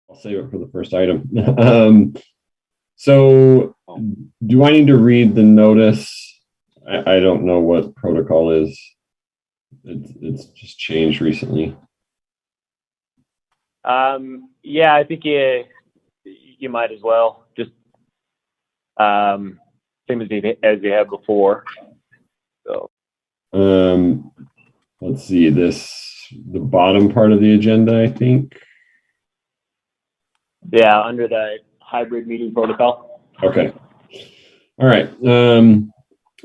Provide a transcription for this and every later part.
I'll save it for the first item. So do I need to read the notice? I don't know what protocol is. It's just changed recently. Yeah, I think you might as well. Just same as you had before. So let's see, the bottom part of the agenda, I think. Yeah, under the hybrid meeting protocol. Okay. All right.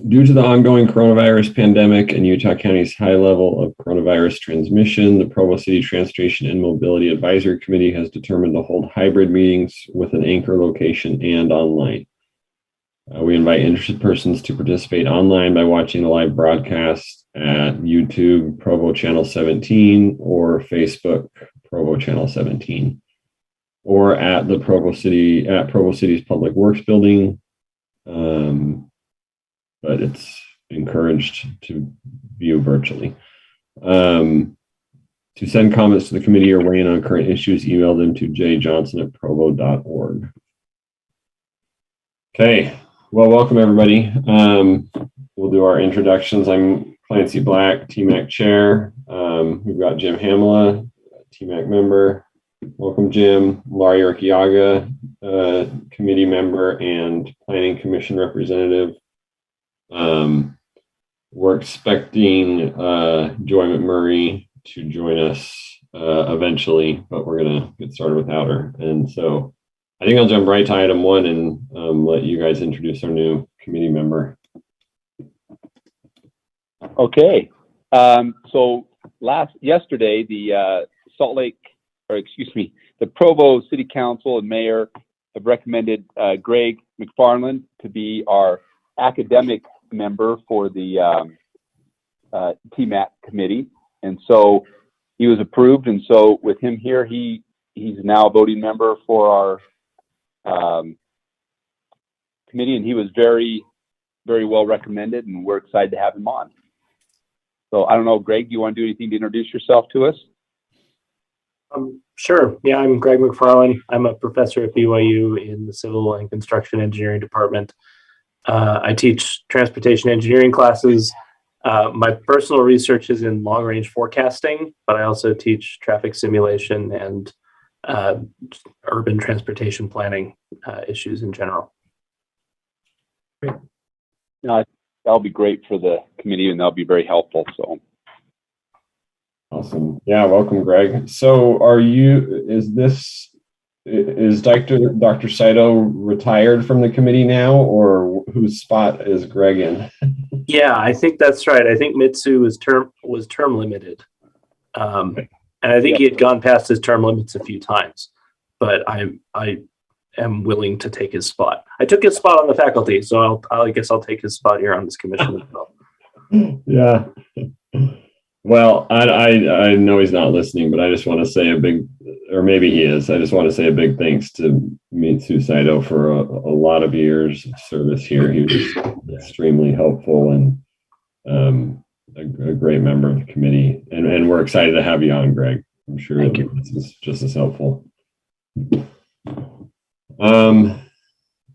Due to the ongoing coronavirus pandemic and Utah County's high level of coronavirus transmission, the Provo City Transportation and Mobility Advisory Committee has determined to hold hybrid meetings with an anchor location and online. We invite interested persons to participate online by watching the live broadcast at YouTube Provo Channel 17 or Facebook Provo Channel 17, or at the Provo City's Public Works Building. But it's encouraged to view virtually. To send comments to the committee or weigh in on current issues, email them to jjohnson@provo.org. Okay, well, welcome everybody. We'll do our introductions. I'm Clancy Black, TMAC chair. We've got Jim Hamla, TMAC member. Welcome, Jim. Laurie Urquiaga, committee member and planning commission representative. We're expecting Joy McMurray to join us eventually, but we're going to get started without her. And so I think I'll jump right to item one and let you guys introduce our new committee member. Okay. So yesterday, the the Provo City Council and Mayor have recommended Greg Mcfarland to be our academic member for the TMAC committee, and so he was approved. And so with him here, he's now a voting member for our committee, and he was very, very well recommended, and we're excited to have him on. So I don't know, Greg, do you want to do anything to introduce yourself to us? Sure. Yeah, I'm Greg Mcfarland. I'm a professor at BYU in the Civil and Construction Engineering Department. I teach transportation engineering classes. My personal research is in long-range forecasting, but I also teach traffic simulation and urban transportation planning issues in general. That'll be great for the committee, and that'll be very helpful. So. Awesome. Yeah, welcome, Greg. So is Dr. Saito retired from the committee now, or whose spot is Greg in? Yeah, I think that's right. I think Mitsu was term limited. And I think he had gone past his term limits a few times, but I am willing to take his spot. I took his spot on the faculty, so I guess I'll take his spot here on this commission as well. Yeah. Well, I know he's not listening, but I just want to say or maybe he is. I just want to say a big thanks to Mitsu Saito for a lot of years of service here. He was extremely helpful and a great member of the committee. And we're excited to have you on, Greg. I'm sure this is just as helpful. All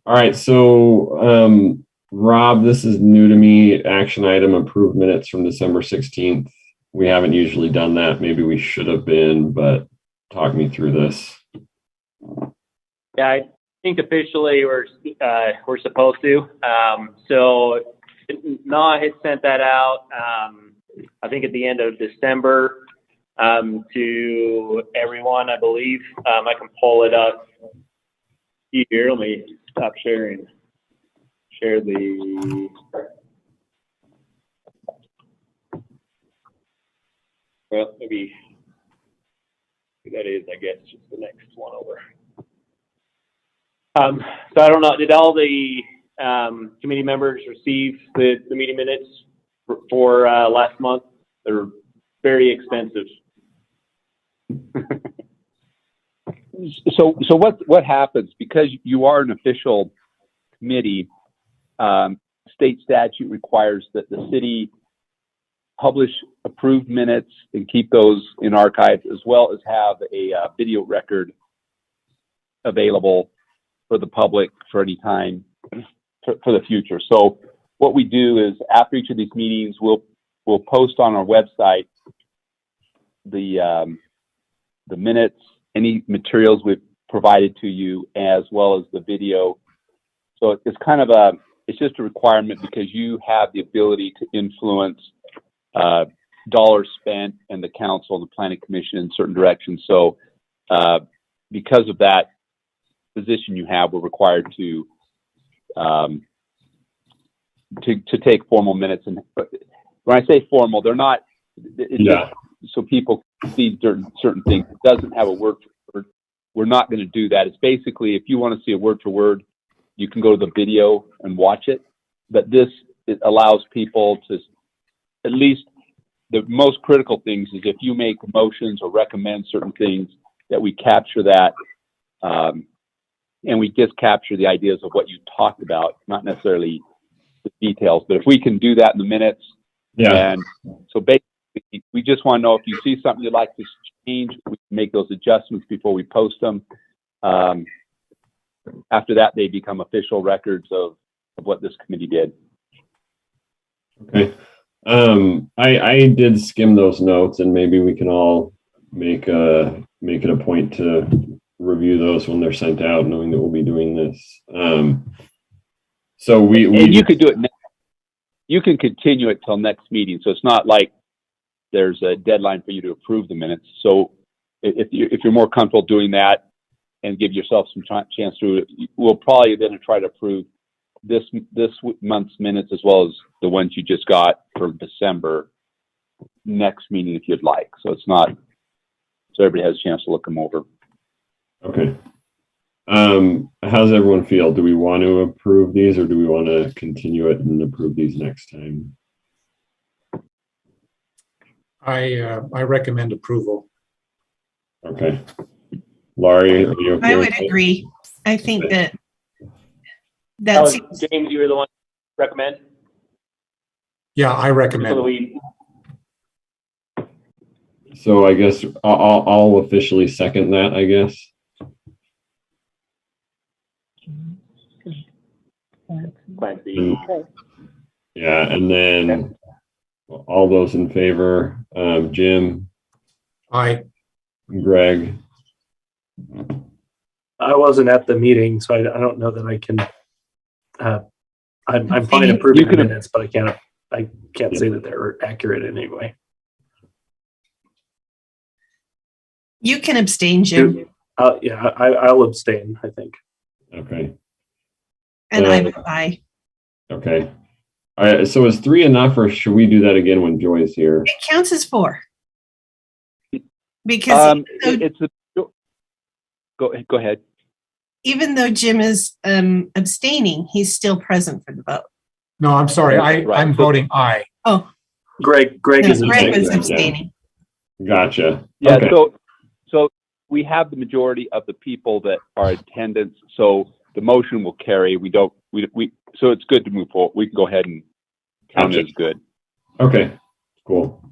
right, so Rob, this is new to me. Action item: approved minutes from December 16th. We haven't usually done that. Maybe we should have been, but talk me through this. Yeah, I think officially we're supposed to. So NAW had sent that out, I think at the end of December, to everyone, I believe. I can pull it up here. Let me stop sharing. Share the. Well, maybe that is, I guess, just the next one over. So I don't know. Did all the committee members receive the meeting minutes for last month? They're very expensive. So what happens, because you are an official committee? State statute requires that the city publish approved minutes and keep those in archives, as well as have a video record available for the public for any time for the future. So what we do is after each of these meetings, we'll post on our website the minutes, any materials we've provided to you, as well as the video. So it's kind of it's just a requirement because you have the ability to influence dollars spent and the council and the planning commission in certain directions. So because of that position you have, we're required to take formal minutes. And when I say formal, they're not. Just so people see certain things. It doesn't have a word for word. We're not going to do that. It's basically, if you want to see a word for word, you can go to the video and watch it. But it allows people to, at least the most critical things is if you make motions or recommend certain things, that we capture that, and we just capture the ideas of what you talked about, not necessarily the details. But if we can do that in the minutes, and so basically, we just want to know if you see something you'd like to change, we can make those adjustments before we post them. After that, they become official records of what this committee did. Okay. I did skim those notes, and maybe we can all make it a point to review those when they're sent out, knowing that we'll be doing this. So and you could do it. You can continue it till next meeting, so it's not like there's a deadline for you to approve the minutes. So if you're more comfortable doing that and give yourself some chance to, we'll probably then try to approve this month's minutes as well as the ones you just got for December next meeting if you'd like. So it's not, so everybody has a chance to look them over. Okay. How's everyone feel? Do we want to approve these, or do we want to continue it and approve these next time? I recommend approval. Okay. Laurie, are you okay? I would agree. I think Okay. that's James, you were the one to recommend. Yeah, I recommend. So I guess I'll officially second that, I guess. Yeah, and then all those in favor, Jim, Aye. Greg. I wasn't at the meeting, so I don't know that I can. I'm fine approving the minutes, but I can't say that they're accurate in any way. you can abstain, Jim, Yeah, I'll abstain, I think. Okay. and I vote aye. Okay. All right. So is 3 enough, or should we do that again when Joy's here? It counts as 4 because Go ahead. even though Jim is abstaining, he's still present for the vote. No, I'm sorry. I'm voting aye. Oh, Greg no, is Greg was abstaining. abstaining. Gotcha. Yeah. Okay. So we have the majority of the people that are in attendance. So the motion will carry. So it's good to move forward. We can go ahead and count it as good. Okay. Cool.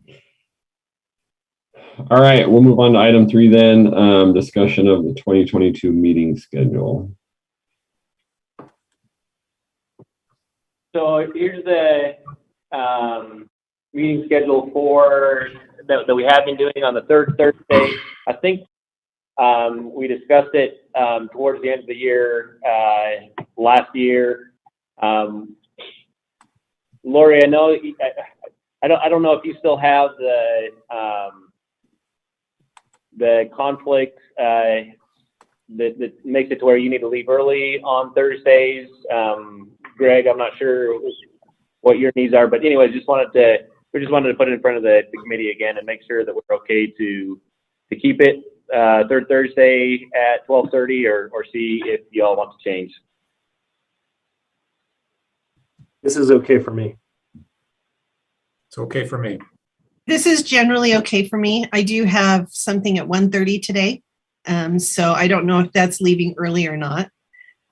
All right. We'll move on to item 3 then. Discussion of the 2022 meeting schedule. So here's the meeting schedule for that we have been doing on the third Thursday. I think we discussed it towards the end of the year last year. Lori, I know I don't know if you still have the conflict that makes it to where you need to leave early on Thursdays. Greg, I'm not sure what your needs are, but anyways, we just wanted to put it in front of the committee again and make sure that we're okay to keep it third Thursday at 12:30, or see if y'all want to change. This is okay for me. It's okay for me. This is generally okay for me. I do have something at 1:30 today, so I don't know if that's leaving early or not.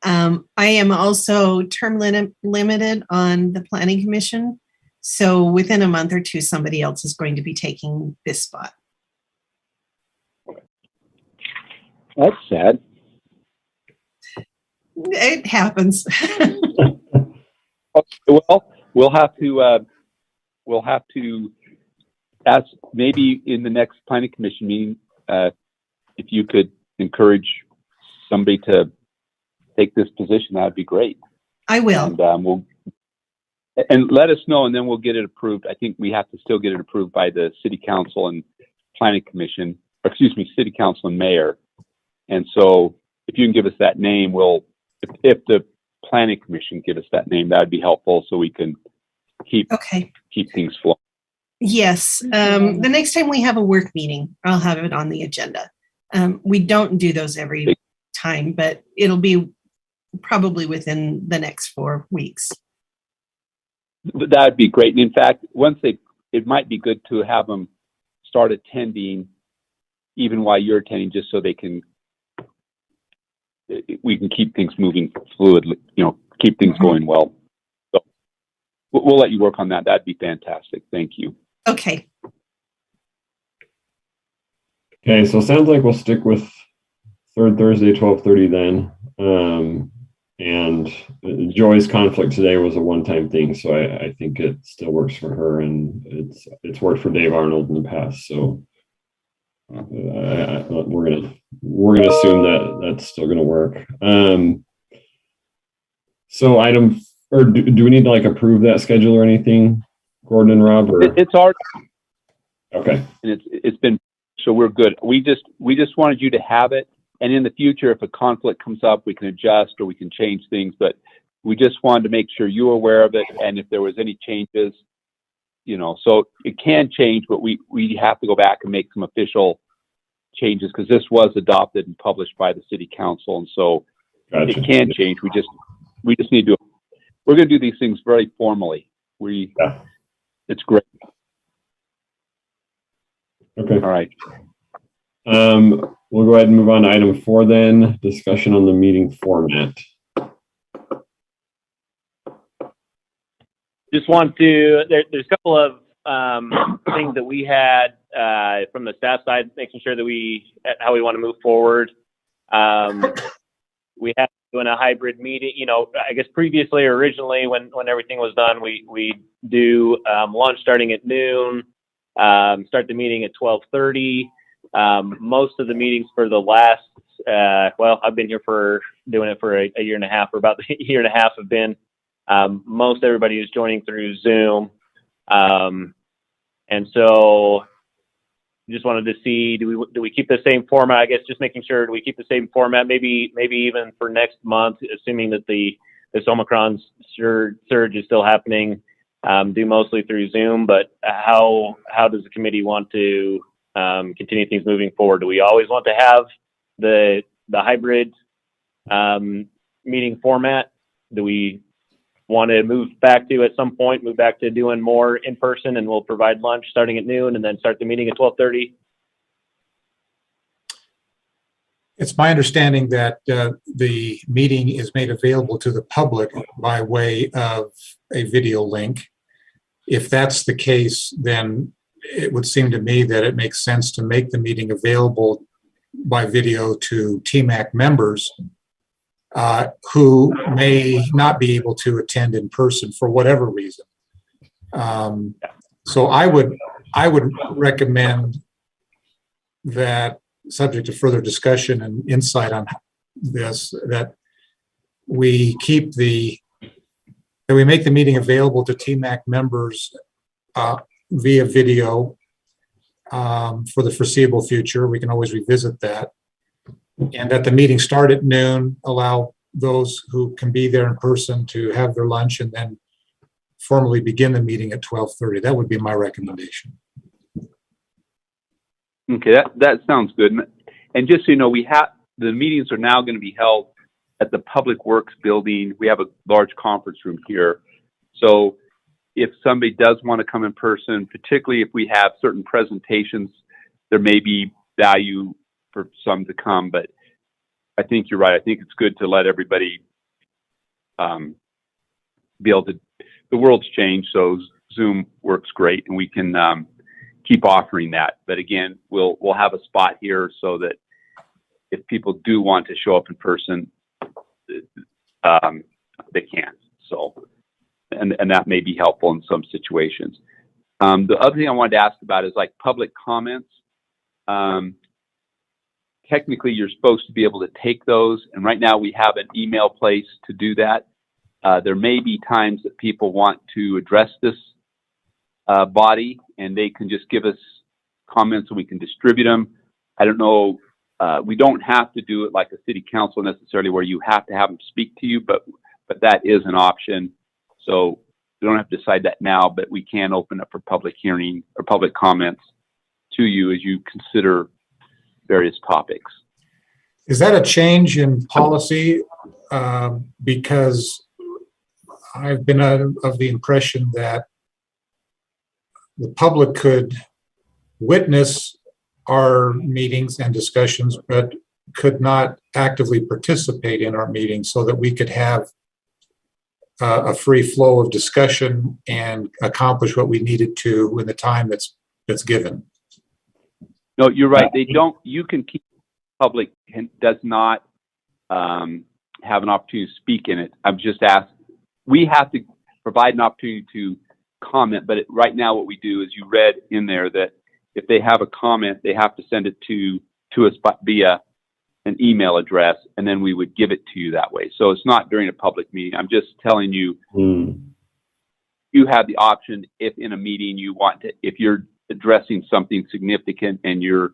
I am also term limited on the Planning Commission, so within a month or two, somebody else is going to be taking this spot. That's sad. It happens. Well, we'll have to ask maybe in the next planning commission meeting, if you could encourage somebody to take this position, that'd be great. I will. And let us know, and then we'll get it approved. I think we have to still get it approved by the city council and planning commission, or excuse me, city council and mayor. And so if you can give us that name, if the planning commission give us that name, that'd be helpful so we can keep things flowing. Yes. The next time we have a work meeting, I'll have it on the agenda. We don't do those every time, but it'll be probably within the next 4 weeks. That'd be great. And in fact, it might be good to have them start attending even while you're attending, just so we can keep things moving fluidly, keep things going well. So we'll let you work on that. That'd be fantastic. Thank you. Okay. Okay, so it sounds like we'll stick with third Thursday, 12:30 then. And Joy's conflict today was a one-time thing, so I think it still works for her, and it's worked for Dave Arnold in the past. So we're gonna assume that that's still gonna work. So do we need to approve that schedule or anything, Gordon and Rob? Or? It's already okay, and it's been, so we're good. We just wanted you to have it. And in the future, if a conflict comes up, we can adjust or we can change things. But we just wanted to make sure you were aware of it. And if there was any changes, so it can change, but we have to go back and make some official changes because this was adopted and published by the city council. And so It can change. We just need to, we're going to do these things very formally. It's great. Okay. All right. We'll go ahead and move on to item 4 then, discussion on the meeting format. Just want to, there's a couple of things that we had from the staff side, making sure that how we want to move forward. We have doing a hybrid meeting, I guess previously or originally when everything was done, we do lunch starting at noon, start the meeting at 12:30. Most of the meetings for the last, I've been here doing it for a year and a half, or about a year and a half have been, most everybody is joining through Zoom. And so just wanted to see, do we keep the same format? I guess just making sure, do we keep the same format? Maybe even for next month, assuming that this Omicron surge is still happening, do mostly through Zoom, but how does the committee want to continue things moving forward? Do we always want to have the hybrid meeting format? Do we want to move back to doing more in person, and we'll provide lunch starting at noon and then start the meeting at 12:30? It's my understanding that the meeting is made available to the public by way of a video link. If that's the case, then it would seem to me that it makes sense to make the meeting available by video to TMAC members who may not be able to attend in person for whatever reason. So I would recommend that, subject to further discussion and insight on this, that we make the meeting available to TMAC members via video for the foreseeable future. We can always revisit that. And that the meeting start at noon, allow those who can be there in person to have their lunch, and then formally begin the meeting at 12:30. That would be my recommendation. Okay, that sounds good. And just so you know, the meetings are now going to be held at the Public Works building. We have a large conference room here. So if somebody does want to come in person, particularly if we have certain presentations, there may be value for some to come, but I think you're right. I think it's good to let everybody be able to, the world's changed, so Zoom works great, and we can keep offering that. But again, we'll have a spot here so that if people do want to show up in person, they can't. So, and that may be helpful in some situations. The other thing I wanted to ask about is like public comments. Technically, you're supposed to be able to take those, and right now we have an email place to do that. There may be times that people want to address this body, and they can just give us comments and we can distribute them. I don't know. We don't have to do it like a city council necessarily, where you have to have them speak to you, but that is an option. So we don't have to decide that now, but we can open up for public hearing or public comments to you as you consider various topics. Is that a change in policy? Because I've been of the impression that the public could witness our meetings and discussions, but could not actively participate in our meetings, so that we could have a free flow of discussion and accomplish what we needed to in the time that's given. No, you're right. They don't. You can keep public and does not have an opportunity to speak in it. I'm just asked. We have to provide an opportunity to comment, but right now what we do is, you read in there that if they have a comment, they have to send it to us via an email address, and then we would give it to you that way. So it's not during a public meeting. I'm just telling you, you have the option if in a meeting you want to, if you're addressing something significant and you're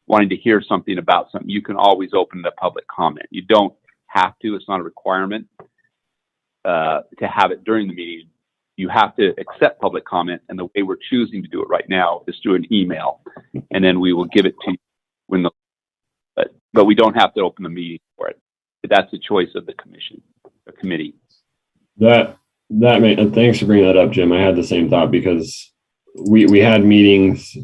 wanting to hear something about something, you can always open the public comment. You don't have to. It's not a requirement to have it during the meeting. You have to accept public comment, and the way we're choosing to do it right now is through an email, and then we will give it to you when the. But we don't have to open the meeting for it. That's the choice of the commission, the committee. Thanks for bringing that up, Jim. I had the same thought, because we had meetings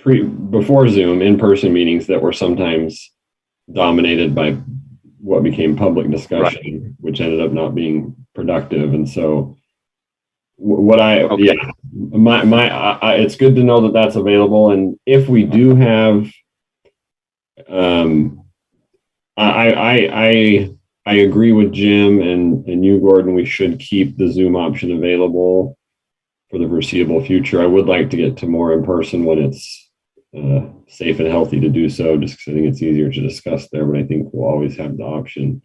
before Zoom, in-person meetings that were sometimes dominated by what became public discussion, right, which ended up not being productive. And so it's good to know that that's available. And if we do have, I agree with Jim and you, Gordon, we should keep the Zoom option available for the foreseeable future. I would like to get to more in person when it's safe and healthy to do so, just because I think it's easier to discuss there, but I think we'll always have the option.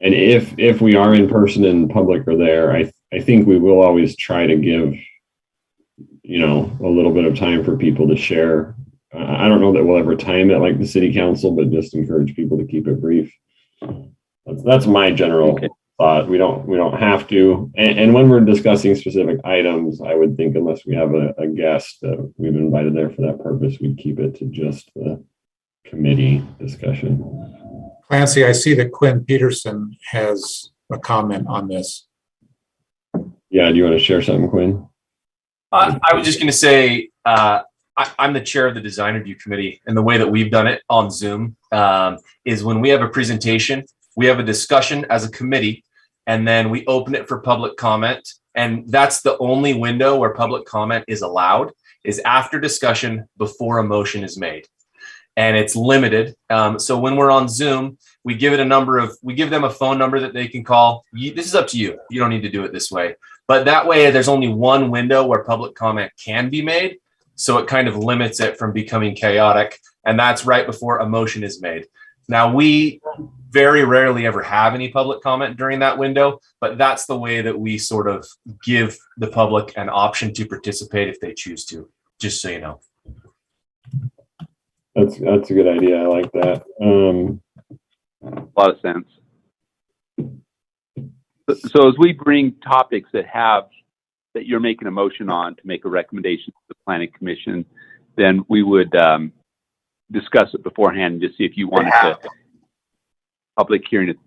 And if we are in person and public are there, I think we will always try to give, a little bit of time for people to share. I don't know that we'll ever time it like the city council, but just encourage people to keep it brief. That's my general thought. We don't have to. And when we're discussing specific items, I would think, unless we have a guest that we've invited there for that purpose, we'd keep it to just the committee discussion. Clancy, I see that Quinn Peterson has a comment on this. Yeah, do you want to share something, Quinn? I was just going to say, I'm the chair of the design review committee, and the way that we've done it on Zoom is when we have a presentation, we have a discussion as a committee, and then we open it for public comment. And that's the only window where public comment is allowed, is after discussion before a motion is made. And it's limited. So when we're on Zoom, we give them a phone number that they can call. This is up to you. You don't need to do it this way. But that way, there's only one window where public comment can be made. So it kind of limits it from becoming chaotic. And that's right before a motion is made. Now, we very rarely ever have any public comment during that window, but that's the way that we sort of give the public an option to participate if they choose to, just so you know. That's a good idea. I like that. A lot of sense. So as we bring topics that you're making a motion on to make a recommendation to the planning commission, then we would discuss it beforehand and just see if you wanted to public hearing at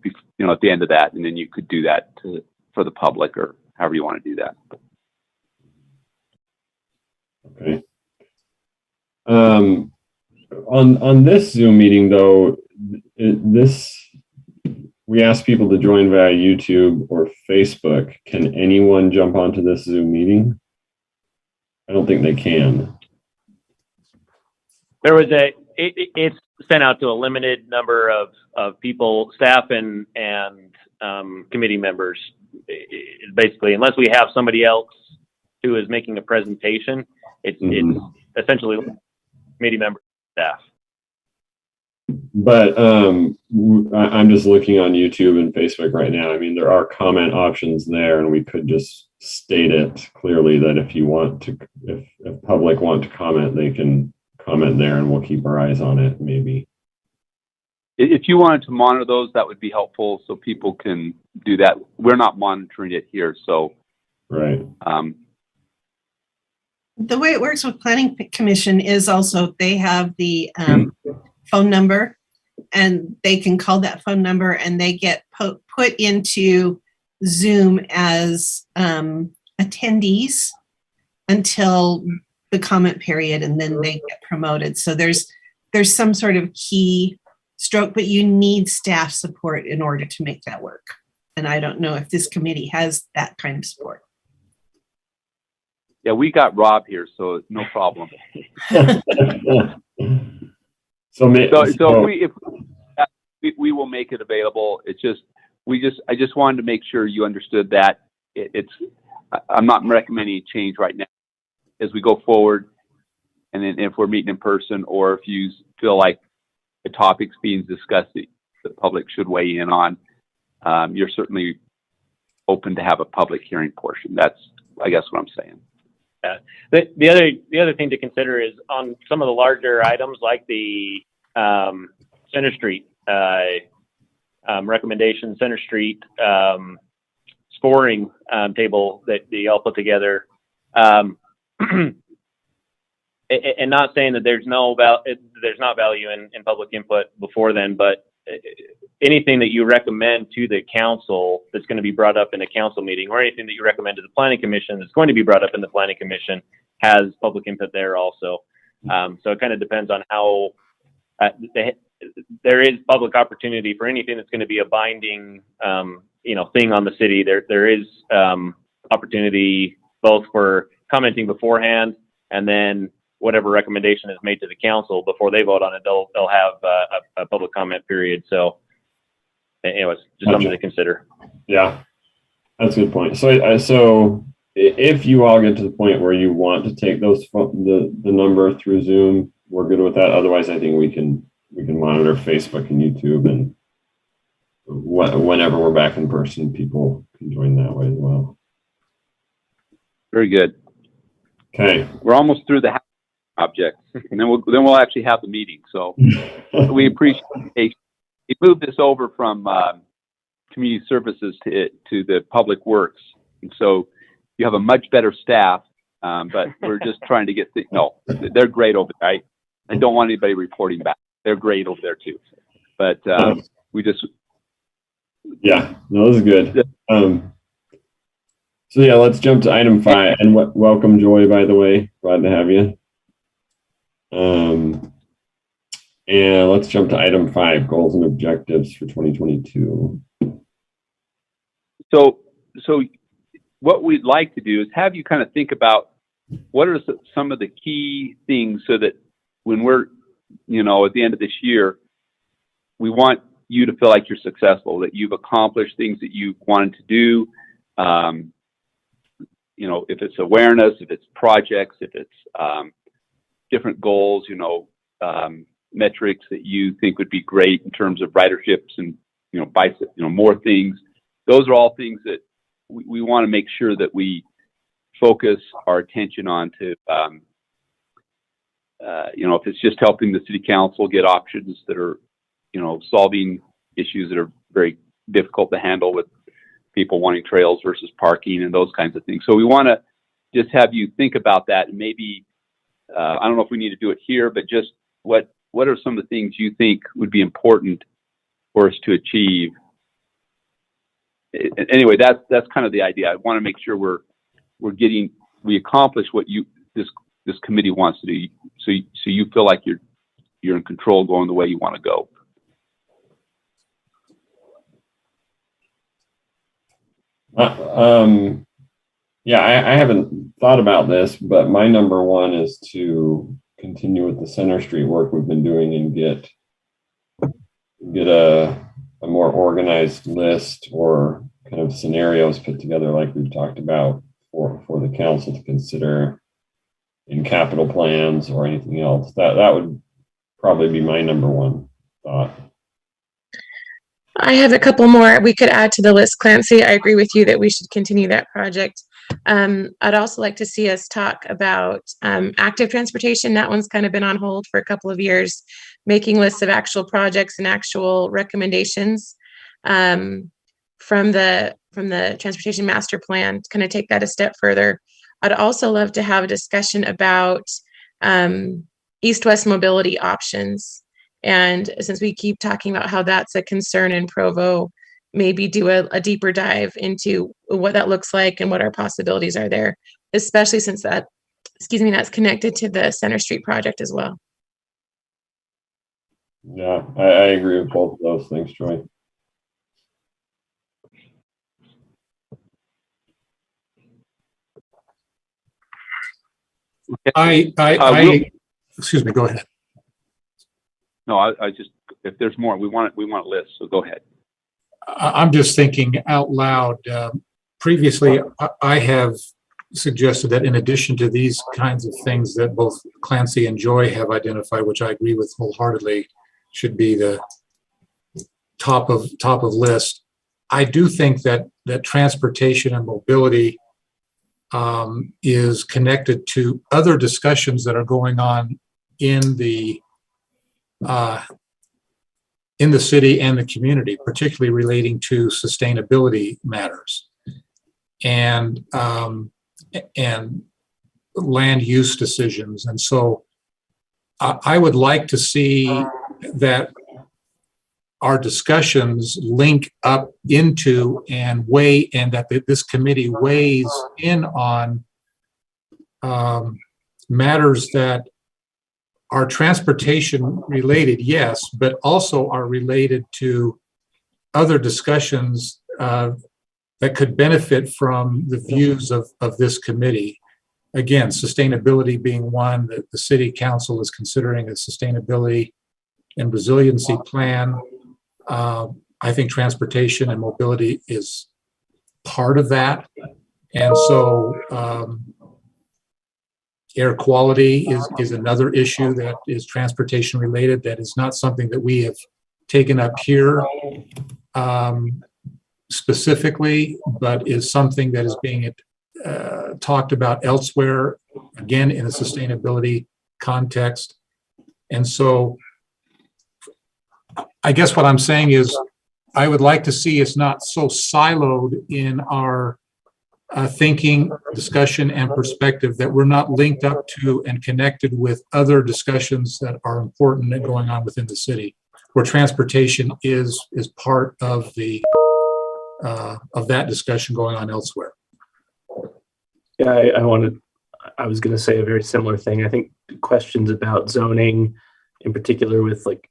the end of that, and then you could do that for the public, or however you want to do that. Okay. On this Zoom meeting, though, we ask people to join via YouTube or Facebook. Can anyone jump onto this Zoom meeting? I don't think they can. There was it's sent out to a limited number of people, staff and committee members. Basically, unless we have somebody else who is making a presentation, it's essentially committee members, staff. But I'm just looking on YouTube and Facebook right now. I mean, there are comment options there, and we could just state it clearly that if you want to, if public want to comment, they can comment there, and we'll keep our eyes on it. Maybe if you wanted to monitor those, that would be helpful, so people can do that. We're not monitoring it here, so right. The way it works with Planning Commission is also they have the phone number, and they can call that phone number, and they get put into Zoom as attendees until the comment period, and then they get promoted. So there's some sort of key stroke, but you need staff support in order to make that work. And I don't know if this committee has that kind of support. Yeah, we got Rob here, so no problem. So if we will make it available. It's just I just wanted to make sure you understood that I'm not recommending a change right now as we go forward, and then if we're meeting in person, or if you feel like the topics being discussed that the public should weigh in on, you're certainly open to have a public hearing portion. That's, I guess, what I'm saying. Yeah. The other thing to consider is on some of the larger items like the Center Street recommendation, Center Street scoring table that y'all put together, and not saying that there's not value in public input before then, but anything that you recommend to the council that's going to be brought up in a council meeting, or anything that you recommend to the planning commission that's going to be brought up in the planning commission, has public input there also. So it kind of depends on how there is public opportunity for anything that's going to be a binding thing on the city. There is opportunity both for commenting beforehand, and then whatever recommendation is made to the council before they vote on it, they'll have a public comment period. So anyways, just something to consider. Yeah, that's a good point. So if you all get to the point where you want to take the number through Zoom, we're good with that. Otherwise, I think we can monitor Facebook and YouTube, and whenever we're back in person, people can join that way as well. Very good. Okay, we're almost through the objects, and then we'll actually have the meeting. So we appreciate it. We moved this over from community services to the public works, and so you have a much better staff. But we're just trying to get things. No, they're great over there. I don't want anybody reporting back. They're great over there too. But we just. Yeah, no, this is good. So yeah, let's jump to item 5. And welcome, Joy, by the way. Glad to have you. And let's jump to item 5, goals and objectives for 2022. So what we'd like to do is have you kind of think about what are some of the key things, so that when we're, at the end of this year, we want you to feel like you're successful, that you've accomplished things that you wanted to do. If it's awareness, if it's projects, if it's different goals, metrics that you think would be great in terms of riderships and, more things. Those are all things that we want to make sure that we focus our attention on to, if it's just helping the city council get options that are, solving issues that are very difficult to handle with people wanting trails versus parking and those kinds of things. So we want to just have you think about that, and maybe, I don't know if we need to do it here, but just what are some of the things you think would be important for us to achieve? Anyway, that's kind of the idea. I want to make sure we accomplish what this committee wants to do, so you feel like you're in control, going the way you want to go. Yeah, I haven't thought about this, but my number 1 is to continue with the Center Street work we've been doing and get get a more organized list or kind of scenarios put together like we've talked about for the council to consider in capital plans or anything else. That would probably be my number one thought. I have a couple more we could add to the list, Clancy. I agree with you that we should continue that project. I'd also like to see us talk about active transportation. That one's kind of been on hold for a couple of years, making lists of actual projects and actual recommendations from the transportation master plan to kind of take that a step further. I'd also love to have a discussion about east-west mobility options. And since we keep talking about how that's a concern in Provo, maybe do a deeper dive into what that looks like and what our possibilities are there, especially since that's connected to the Center Street project as well. Yeah, I agree with both of those things, Troy. Excuse me, go ahead. No, I just, if there's more, we want a list, so go ahead. I'm just thinking out loud. Previously, I have suggested that in addition to these kinds of things that both Clancy and Joy have identified, which I agree with wholeheartedly, should be the top of list. I do think that transportation and mobility is connected to other discussions that are going on in the city and the community, particularly relating to sustainability matters and land use decisions. And so I would like to see that our discussions link up into and that this committee weighs in on matters that are transportation related, yes, but also are related to other discussions that could benefit from the views of this committee. Again, sustainability being one that the city council is considering a sustainability and resiliency plan. I think transportation and mobility is part of that. And so air quality is another issue that is transportation related. That is not something that we have taken up here specifically, but is something that is being talked about elsewhere, again, in a sustainability context. And so I guess what I'm saying is I would like to see us not so siloed in our thinking, discussion, and perspective that we're not linked up to and connected with other discussions that are important and going on within the city, where transportation is part of the of that discussion going on elsewhere. Yeah, I was going to say a very similar thing. I think questions about zoning, in particular with like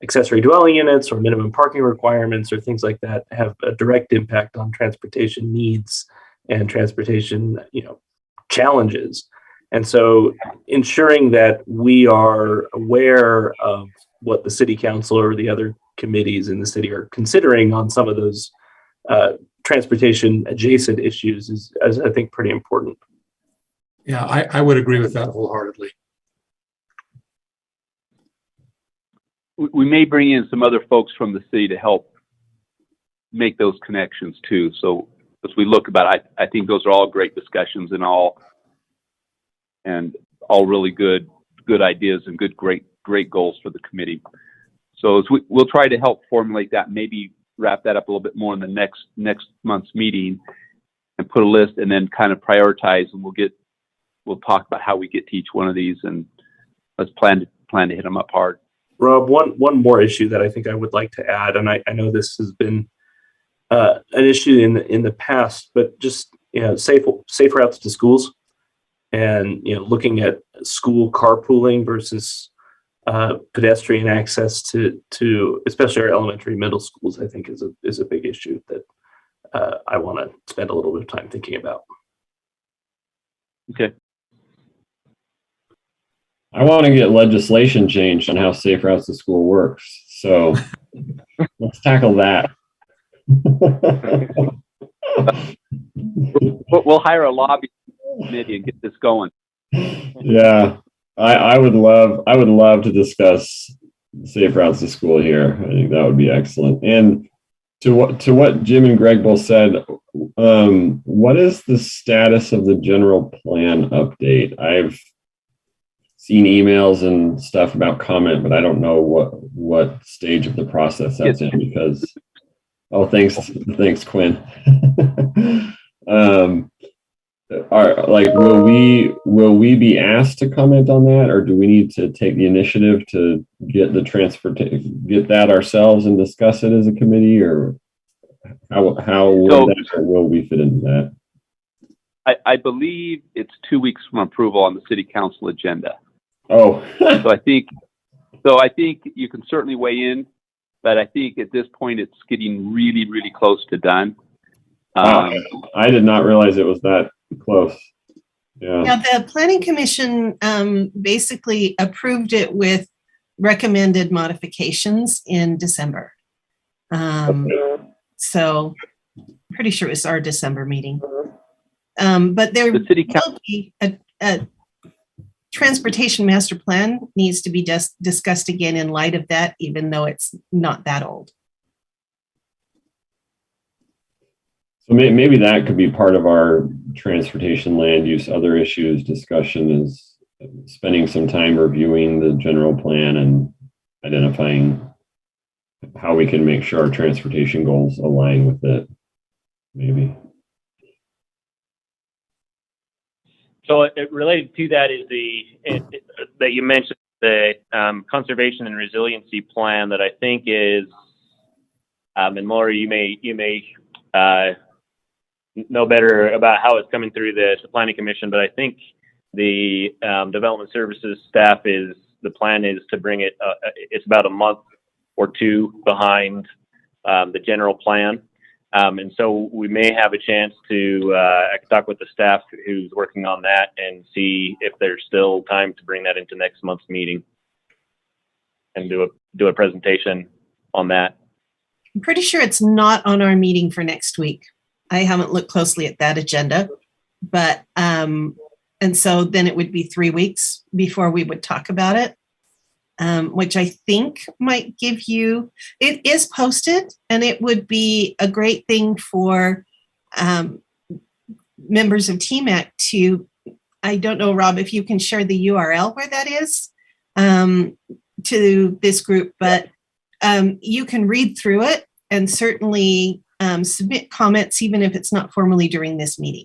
accessory dwelling units or minimum parking requirements or things like that, have a direct impact on transportation needs and transportation, challenges. And so ensuring that we are aware of what the city council or the other committees in the city are considering on some of those transportation adjacent issues is I think, pretty important. Yeah, I would agree with that wholeheartedly. We may bring in some other folks from the city to help make those connections too. So as we look about it, I think those are all great discussions and all really good ideas and great goals for the committee. So as we'll try to help formulate that, maybe wrap that up a little bit more in the next month's meeting and put a list and then kind of prioritize, and we'll talk about how we get to each one of these, and let's plan to hit them up hard. Rob, one more issue that I think I would like to add, and I know this has been an issue in the past, but just safe routes to schools, and looking at school carpooling versus pedestrian access to especially our elementary middle schools, I think is a big issue that I want to spend a little bit of time thinking about. Okay. I want to get legislation changed on how safe routes to school works. So let's tackle that. We'll hire a lobby committee and get this going. Yeah, I would love to discuss safe routes to school here. I think that would be excellent. And to what Jim and Greg both said, what is the status of the general plan update? I've seen emails and stuff about comment, but I don't know what stage of the process that's in because. Oh, thanks, Quinn. Will we be asked to comment on that, or do we need to take the initiative to get get that ourselves and discuss it as a committee, or how will we fit into that? I believe it's 2 weeks from approval on the city council agenda. Oh, so I think you can certainly weigh in, but I think at this point it's getting really, really close to done. I did not realize it was that close. Yeah, the Planning Commission basically approved it with recommended modifications in December. So pretty sure it was our December meeting. But there will be a transportation master plan needs to be discussed again in light of that, even though it's not that old. So maybe that could be part of our transportation land use other issues discussion, is spending some time reviewing the general plan and identifying how we can make sure our transportation goals align with it, maybe. So it related to that is that you mentioned the conservation and resiliency plan that I think is, and Laura, you may know better about how it's coming through the Planning Commission, but I think the Development Services staff the plan is to bring it. It's about a month or two behind the general plan. And so we may have a chance to I could talk with the staff who's working on that and see if there's still time to bring that into next month's meeting and do a presentation on that. I'm pretty sure it's not on our meeting for next week. I haven't looked closely at that agenda, but and so then it would be 3 weeks before we would talk about it. Which I think might give you, it is posted, and it would be a great thing for members of TMAC to, I don't know, Rob, if you can share the URL where that is to this group, but you can read through it and certainly submit comments, even if it's not formally during this meeting.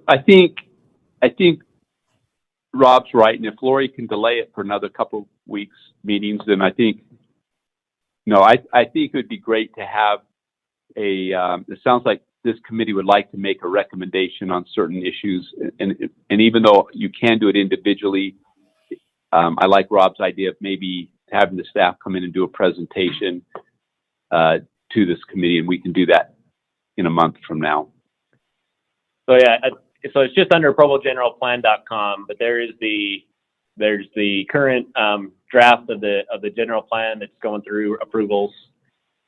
I think Rob's right, and if Lori can delay it for another couple weeks meetings, then I think it would be great to have it sounds like this committee would like to make a recommendation on certain issues, and even though you can do it individually, I like Rob's idea of maybe having the staff come in and do a presentation to this committee, and we can do that in a month from now. So yeah, so it's just under provogeneralplan.com, but there's the current draft of the general plan that's going through approvals.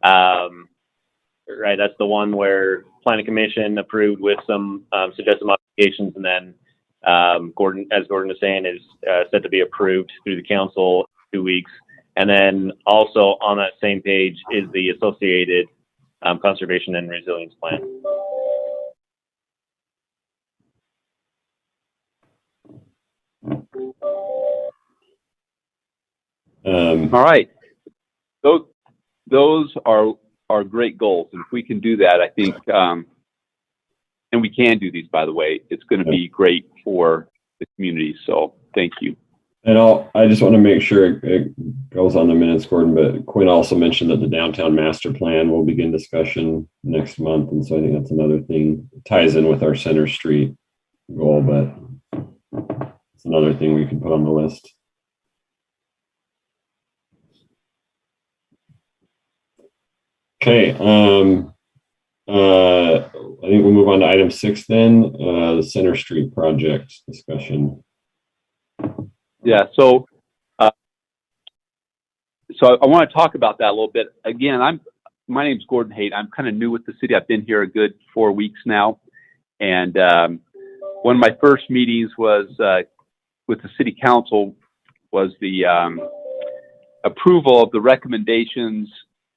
Right, that's the one where Planning Commission approved with some suggested modifications, and then Gordon, as Gordon is saying, is set to be approved through the council in 2 weeks. And then also on that same page is the associated conservation and resilience plan. All right, those are great goals, and if we can do that, I think, and we can do these, by the way, it's going to be great for the community. So thank you. And I just want to make sure it goes on the minutes, Gordon, but Quinn also mentioned that the downtown master plan will begin discussion next month, and so I think that's another thing. It ties in with our Center Street goal, but it's another thing we can put on the list. Okay, I think we'll move on to item 6 then, the Center Street project discussion. Yeah. So I want to talk about that a little bit. Again, my name's Gordon Haight. I'm kind of new with the city. I've been here a good 4 weeks now. And one of my first meetings was with the city council was the approval of the recommendations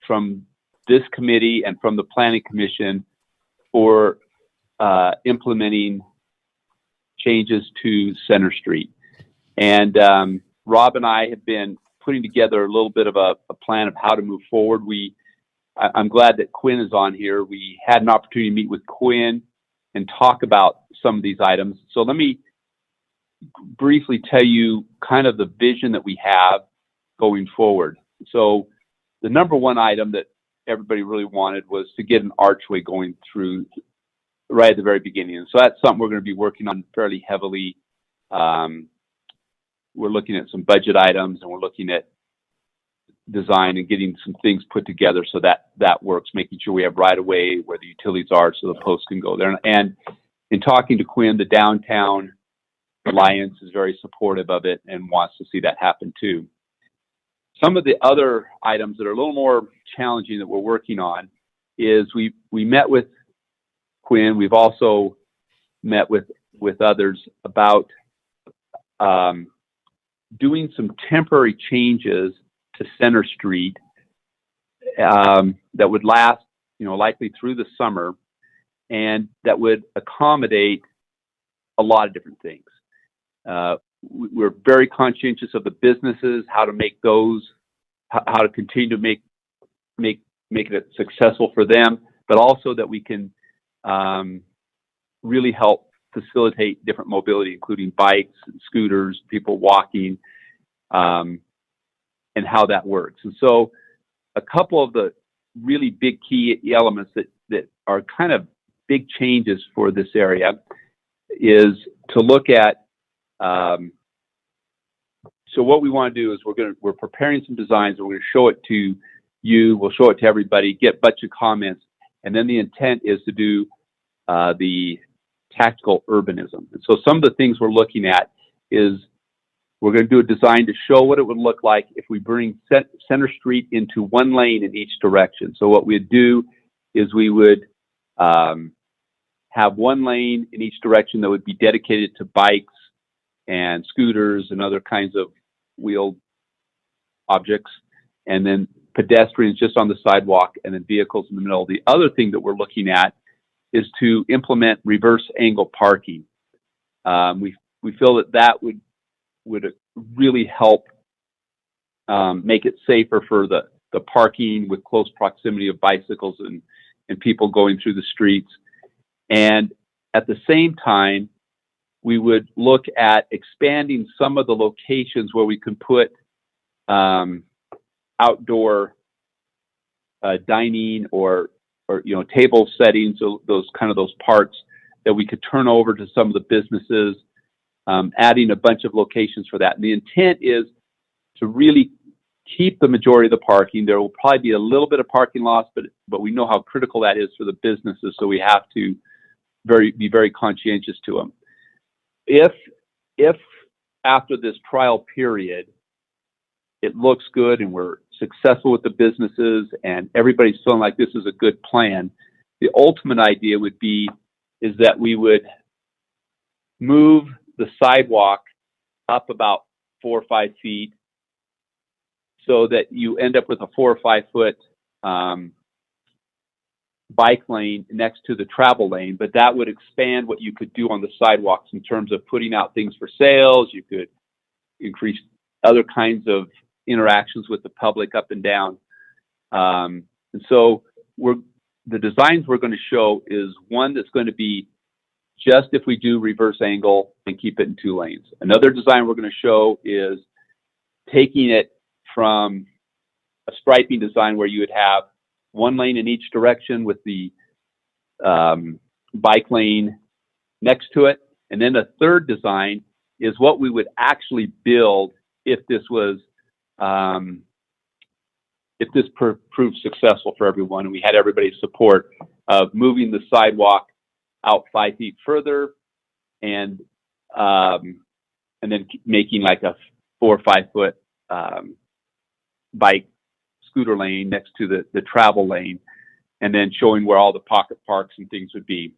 from this committee and from the planning commission for implementing changes to Center Street. And Rob and I have been putting together a little bit of a plan of how to move forward. I'm glad that Quinn is on here. We had an opportunity to meet with Quinn and talk about some of these items. So let me briefly tell you kind of the vision that we have going forward. So the number one item that everybody really wanted was to get an archway going through right at the very beginning. And so that's something we're going to be working on fairly heavily. We're looking at some budget items, and we're looking at design and getting some things put together so that works, making sure we have right of way where the utilities are so the posts can go there. And in talking to Quinn, the Downtown Alliance is very supportive of it and wants to see that happen too. Some of the other items that are a little more challenging that we're working on is we met with Quinn. We've also met with others about doing some temporary changes to Center Street that would last, likely through the summer, and that would accommodate a lot of different things. We're very conscientious of the businesses, how to make those, how to continue to make it successful for them, but also that we can really help facilitate different mobility, including bikes and scooters, people walking, and how that works. And so a couple of the really big key elements that are kind of big changes for this area is to look at, so what we want to do is we're preparing some designs, and we're going to show it to you, we'll show it to everybody, get a bunch of comments, and then the intent is to do the tactical urbanism. And so some of the things we're looking at is we're going to do a design to show what it would look like if we bring Center Street into one lane in each direction. So what we'd do is we would have one lane in each direction that would be dedicated to bikes and scooters and other kinds of wheeled objects, and then pedestrians just on the sidewalk, and then vehicles in the middle. The other thing that we're looking at is to implement reverse angle parking. We feel that would really help make it safer for the parking with close proximity of bicycles and people going through the streets. And at the same time, we would look at expanding some of the locations where we can put outdoor dining or table settings, so those parks that we could turn over to some of the businesses, adding a bunch of locations for that. And the intent is to really keep the majority of the parking. There will probably be a little bit of parking loss, but we know how critical that is for the businesses, so we have to be very conscientious to them. If after this trial period it looks good and we're successful with the businesses and everybody's feeling like this is a good plan, the ultimate idea is that we would move the sidewalk up about 4 or 5 feet so that you end up with a 4 or 5 foot bike lane next to the travel lane, but that would expand what you could do on the sidewalks in terms of putting out things for sales. You could increase other kinds of interactions with the public up and down. And so the designs we're going to show is one that's going to be just if we do reverse angle and keep it in 2 lanes. Another design we're going to show is taking it from a striping design where you would have 1 lane in each direction with the bike lane next to it. And then the third design is what we would actually build if this was proved successful for everyone and we had everybody's support of moving the sidewalk out 5 feet further and then making like a 4 or 5 foot bike scooter lane next to the travel lane, and then showing where all the pocket parks and things would be.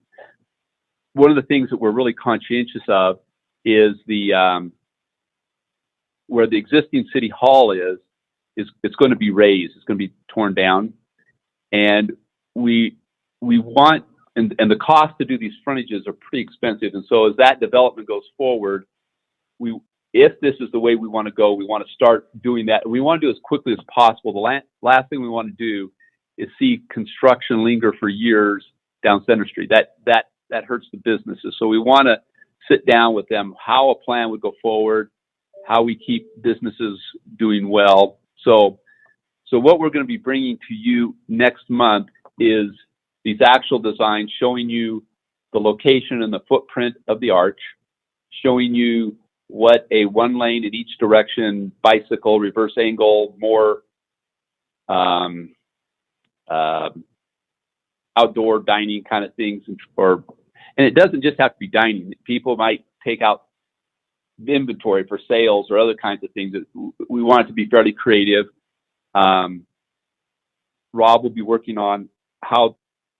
One of the things that we're really conscientious of is the where the existing city hall is it's going to be raised. It's going to be torn down, and we want and the cost to do these frontages are pretty expensive. And so as that development goes forward, if this is the way we want to go, we want to start doing that. We want to do as quickly as possible. The last thing we want to do is see construction linger for years down Center Street. That hurts the businesses. So we want to sit down with them, how a plan would go forward, how we keep businesses doing well. So what we're going to be bringing to you next month is these actual designs showing you the location and the footprint of the arch, showing you what a 1 lane in each direction, bicycle, reverse angle, more outdoor dining kind of things, and it doesn't just have to be dining. People might take out inventory for sales or other kinds of things. We want it to be fairly creative. Rob will be working on how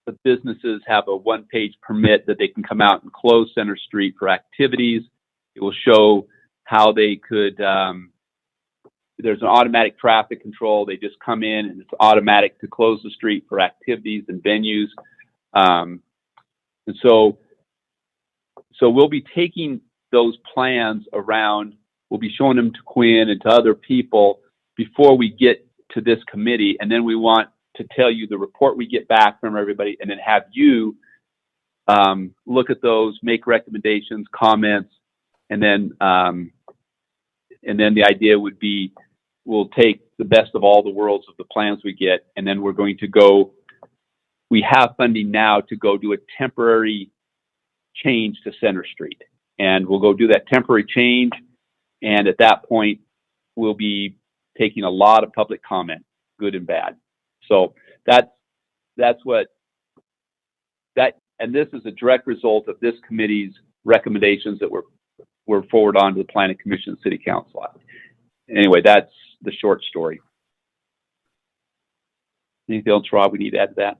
the businesses have a 1-page permit that they can come out and close Center Street for activities. It will show how they could, there's an automatic traffic control. They just come in and it's automatic to close the street for activities and venues. And so we'll be taking those plans around, we'll be showing them to Quinn and to other people before we get to this committee. And then we want to tell you the report we get back from everybody, and then have you look at those, make recommendations, comments, and then the idea would be we'll take the best of all the worlds of the plans we get, and then we're going to go, we have funding now to go do a temporary change to Center Street. And we'll go do that temporary change. And at that point, we'll be taking a lot of public comment, good and bad. So that's what that, and this is a direct result of this committee's recommendations that were forwarded on to the Planning Commission and City Council. Anyway, that's the short story. Anything else, Rob, we need to add to that?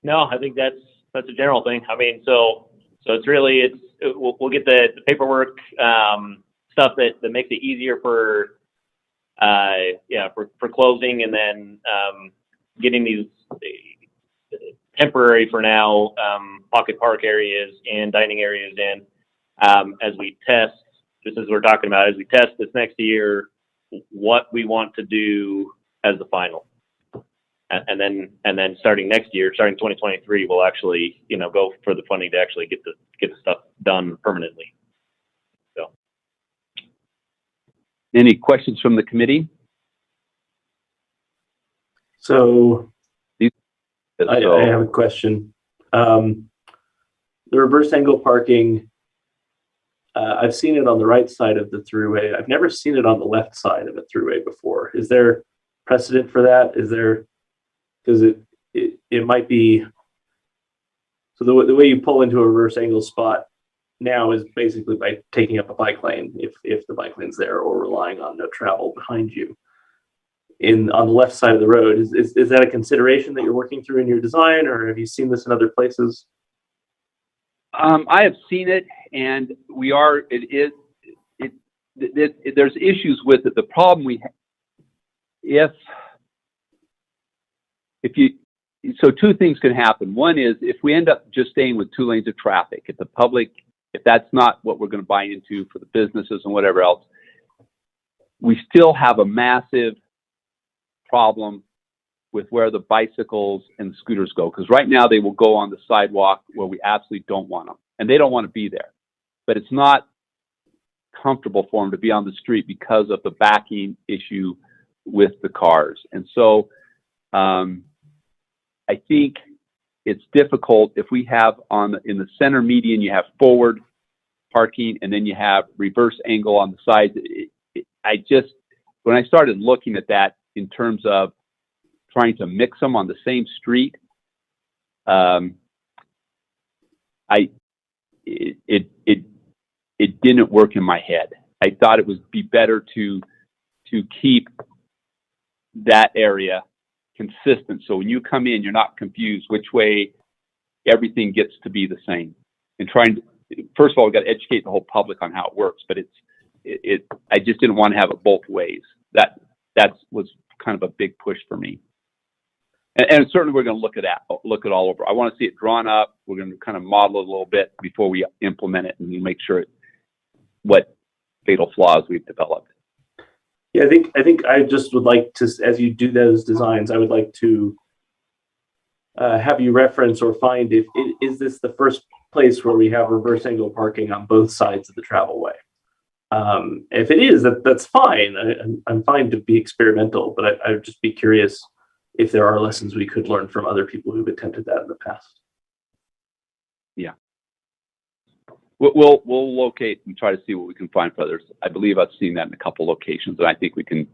No, I think that's a general thing. I mean, so it's really, we'll get the paperwork stuff that makes it easier for closing, and then getting these temporary for now pocket park areas and dining areas in as we test, just as we're talking about, as we test this next year, what we want to do as the final. And then starting next year, starting 2023, we'll actually, go for the funding to actually get the stuff done permanently. So, any questions from the committee? So, I have a question. The reverse angle parking, I've seen it on the right side of the throughway. I've never seen it on the left side of a throughway before. Is there precedent for that? Is there? Because it might be, so the way you pull into a reverse angle spot now is basically by taking up a bike lane, if the bike lane's there, or relying on no travel behind you. On the left side of the road, is that a consideration that you're working through in your design, or have you seen this in other places? I have seen it, and there's issues with it. The problem so two things can happen. One is if we end up just staying with 2 lanes of traffic, if that's not what we're going to buy into for the businesses and whatever else, we still have a massive problem with where the bicycles and scooters go. Because right now they will go on the sidewalk where we absolutely don't want them. And they don't want to be there. But it's not comfortable for them to be on the street because of the backing issue with the cars. And so, I think it's difficult if we have in the center median, you have forward parking, and then you have reverse angle on the sides. When I started looking at that in terms of trying to mix them on the same street, it it didn't work in my head. I thought it would be better to keep that area consistent. So when you come in, you're not confused which way everything gets to be the same. And first of all, we've got to educate the whole public on how it works, but I just didn't want to have it both ways. That was kind of a big push for me. And certainly we're going to look it all over. I want to see it drawn up. We're going to kind of model it a little bit before we implement it and make sure what fatal flaws we've developed. Yeah, I think I just would like to, as you do those designs, I would like to have you reference or find is this the first place where we have reverse angle parking on both sides of the travel way? If it is, that's fine. I'm fine to be experimental, but I would just be curious if there are lessons we could learn from other people who've attempted that in the past. Yeah. We'll locate and try to see what we can find for others. I believe I've seen that in a couple locations, and I think we can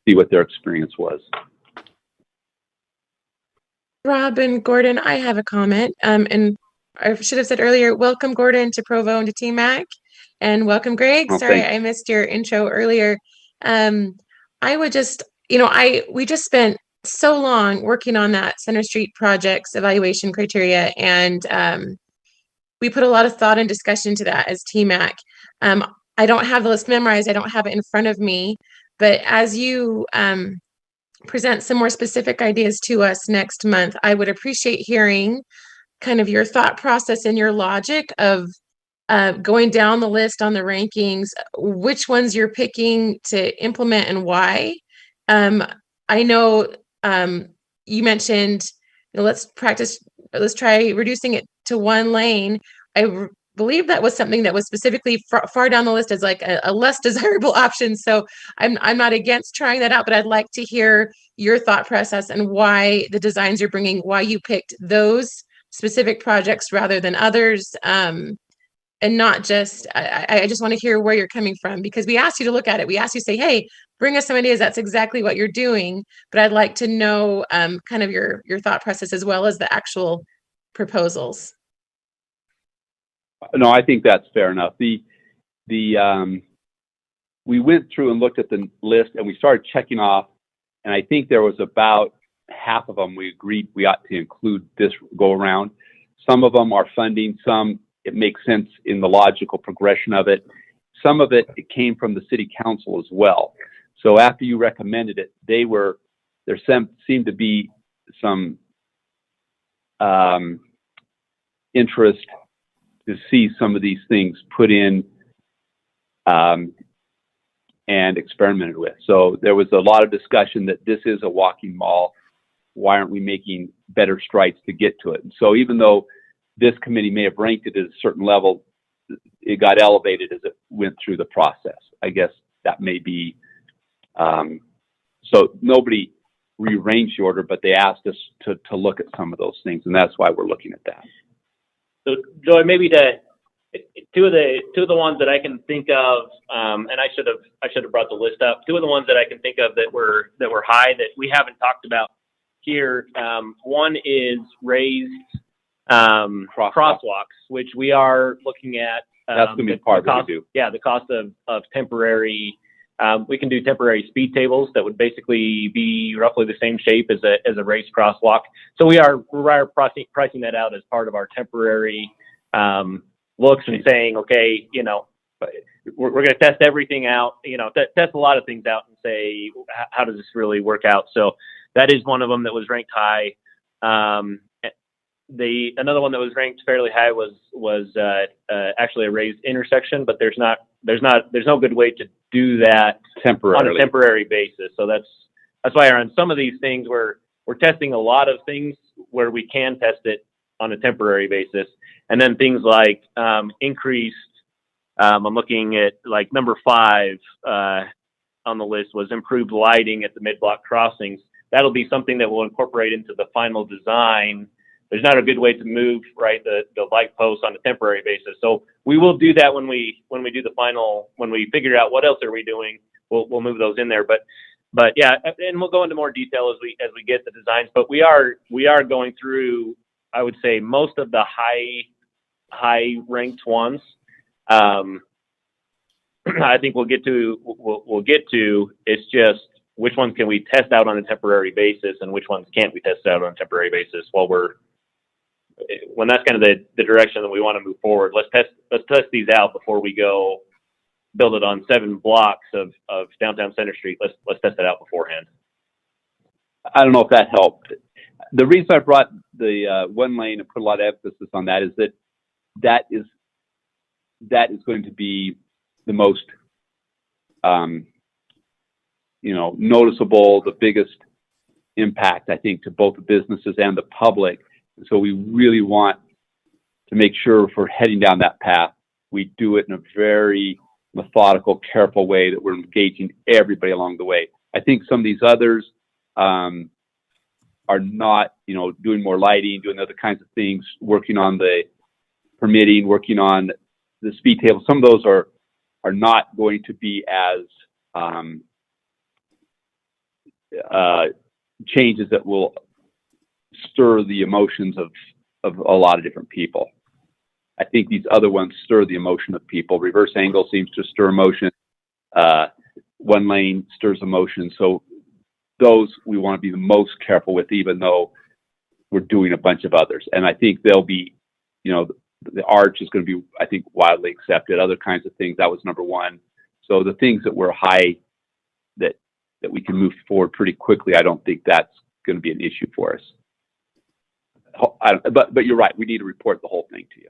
see what their experience was. Rob and Gordon, I have a comment. And I should have said earlier, welcome Gordon to Provo and to TMAC, and welcome Greg. Oh, Sorry, thanks. I missed your intro earlier. I would just, we just spent so long working on that Center Street project's evaluation criteria, and we put a lot of thought and discussion to that as TMAC. I don't have the list memorized. I don't have it in front of me, but as you present some more specific ideas to us next month, I would appreciate hearing kind of your thought process and your logic of going down the list on the rankings, which ones you're picking to implement and why. I know you mentioned, let's try reducing it to one lane. I believe that was something that was specifically far down the list as like a less desirable option. So I'm not against trying that out, but I'd like to hear your thought process and why the designs you're bringing, why you picked those specific projects rather than others. And not just, I just want to hear where you're coming from, because we asked you to look at it. We asked you to say, hey, bring us some ideas. That's exactly what you're doing. But I'd like to know kind of your thought process as well as the actual proposals. No, I think that's fair enough. We went through and looked at the list and we started checking off, and I think there was about half of them we agreed we ought to include this go around. Some of them are funding, some it makes sense in the logical progression of it. Some of it came from the city council as well. So after you recommended it, there seemed to be some interest to see some of these things put in and experimented with. So there was a lot of discussion that this is a walking mall. Why aren't we making better strides to get to it? And so even though this committee may have ranked it at a certain level, it got elevated as it went through the process. I guess that may be, so nobody rearranged the order, but they asked us to look at some of those things, and that's why we're looking at that. So Joy, maybe two of the ones that I can think of, and I should have brought the list up. Two of the ones that I can think of that were high that we haven't talked about here. One is raised crosswalks, which we are looking at. That's going to be part of what we do. Yeah, the cost of temporary. We can do temporary speed tables that would basically be roughly the same shape as a raised crosswalk. So we are pricing that out as part of our temporary looks and saying, okay, we're going to test everything out, test a lot of things out and say, how does this really work out? So that is one of them that was ranked high. Another one that was ranked fairly high was actually a raised intersection, but there's no good way to do that on a temporary basis. So that's why on some of these things we're testing a lot of things where we can test it on a temporary basis, and then things like increased. I'm looking at like number 5 on the list was improved lighting at the mid-block crossings. That'll be something that we'll incorporate into the final design. There's not a good way to move the light posts on a temporary basis. So we will do that when we do the final, when we figure out what else are we doing, we'll move those in there. But yeah, and we'll go into more detail as we get the designs. But we are going through, I would say, most of the high ranked ones. I think we'll get to. It's just which ones can we test out on a temporary basis, and which ones can't we test out on a temporary basis when that's kind of the direction that we want to move forward. Let's test these out before we go build it on 7 blocks of downtown Center Street. Let's test it out beforehand. I don't know if that helped. The reason I brought the 1 lane and put a lot of emphasis on that is that is going to be the most noticeable, the biggest impact, I think, to both the businesses and the public. And so we really want to make sure if we're heading down that path, we do it in a very methodical, careful way, that we're engaging everybody along the way. I think some of these others are not, doing more lighting, doing other kinds of things, working on the permitting, working on the speed table. Some of those are not going to be as changes that will stir the emotions of a lot of different people. I think these other ones stir the emotion of people. Reverse angle seems to stir emotion. 1 lane stirs emotion. So those we want to be the most careful with, even though we're doing a bunch of others. And I think they'll be, the arch is going to be, I think, widely accepted. Other kinds of things, that was number 1. So the things that were high that we can move forward pretty quickly, I don't think that's going to be an issue for us. But you're right, we need to report the whole thing to you.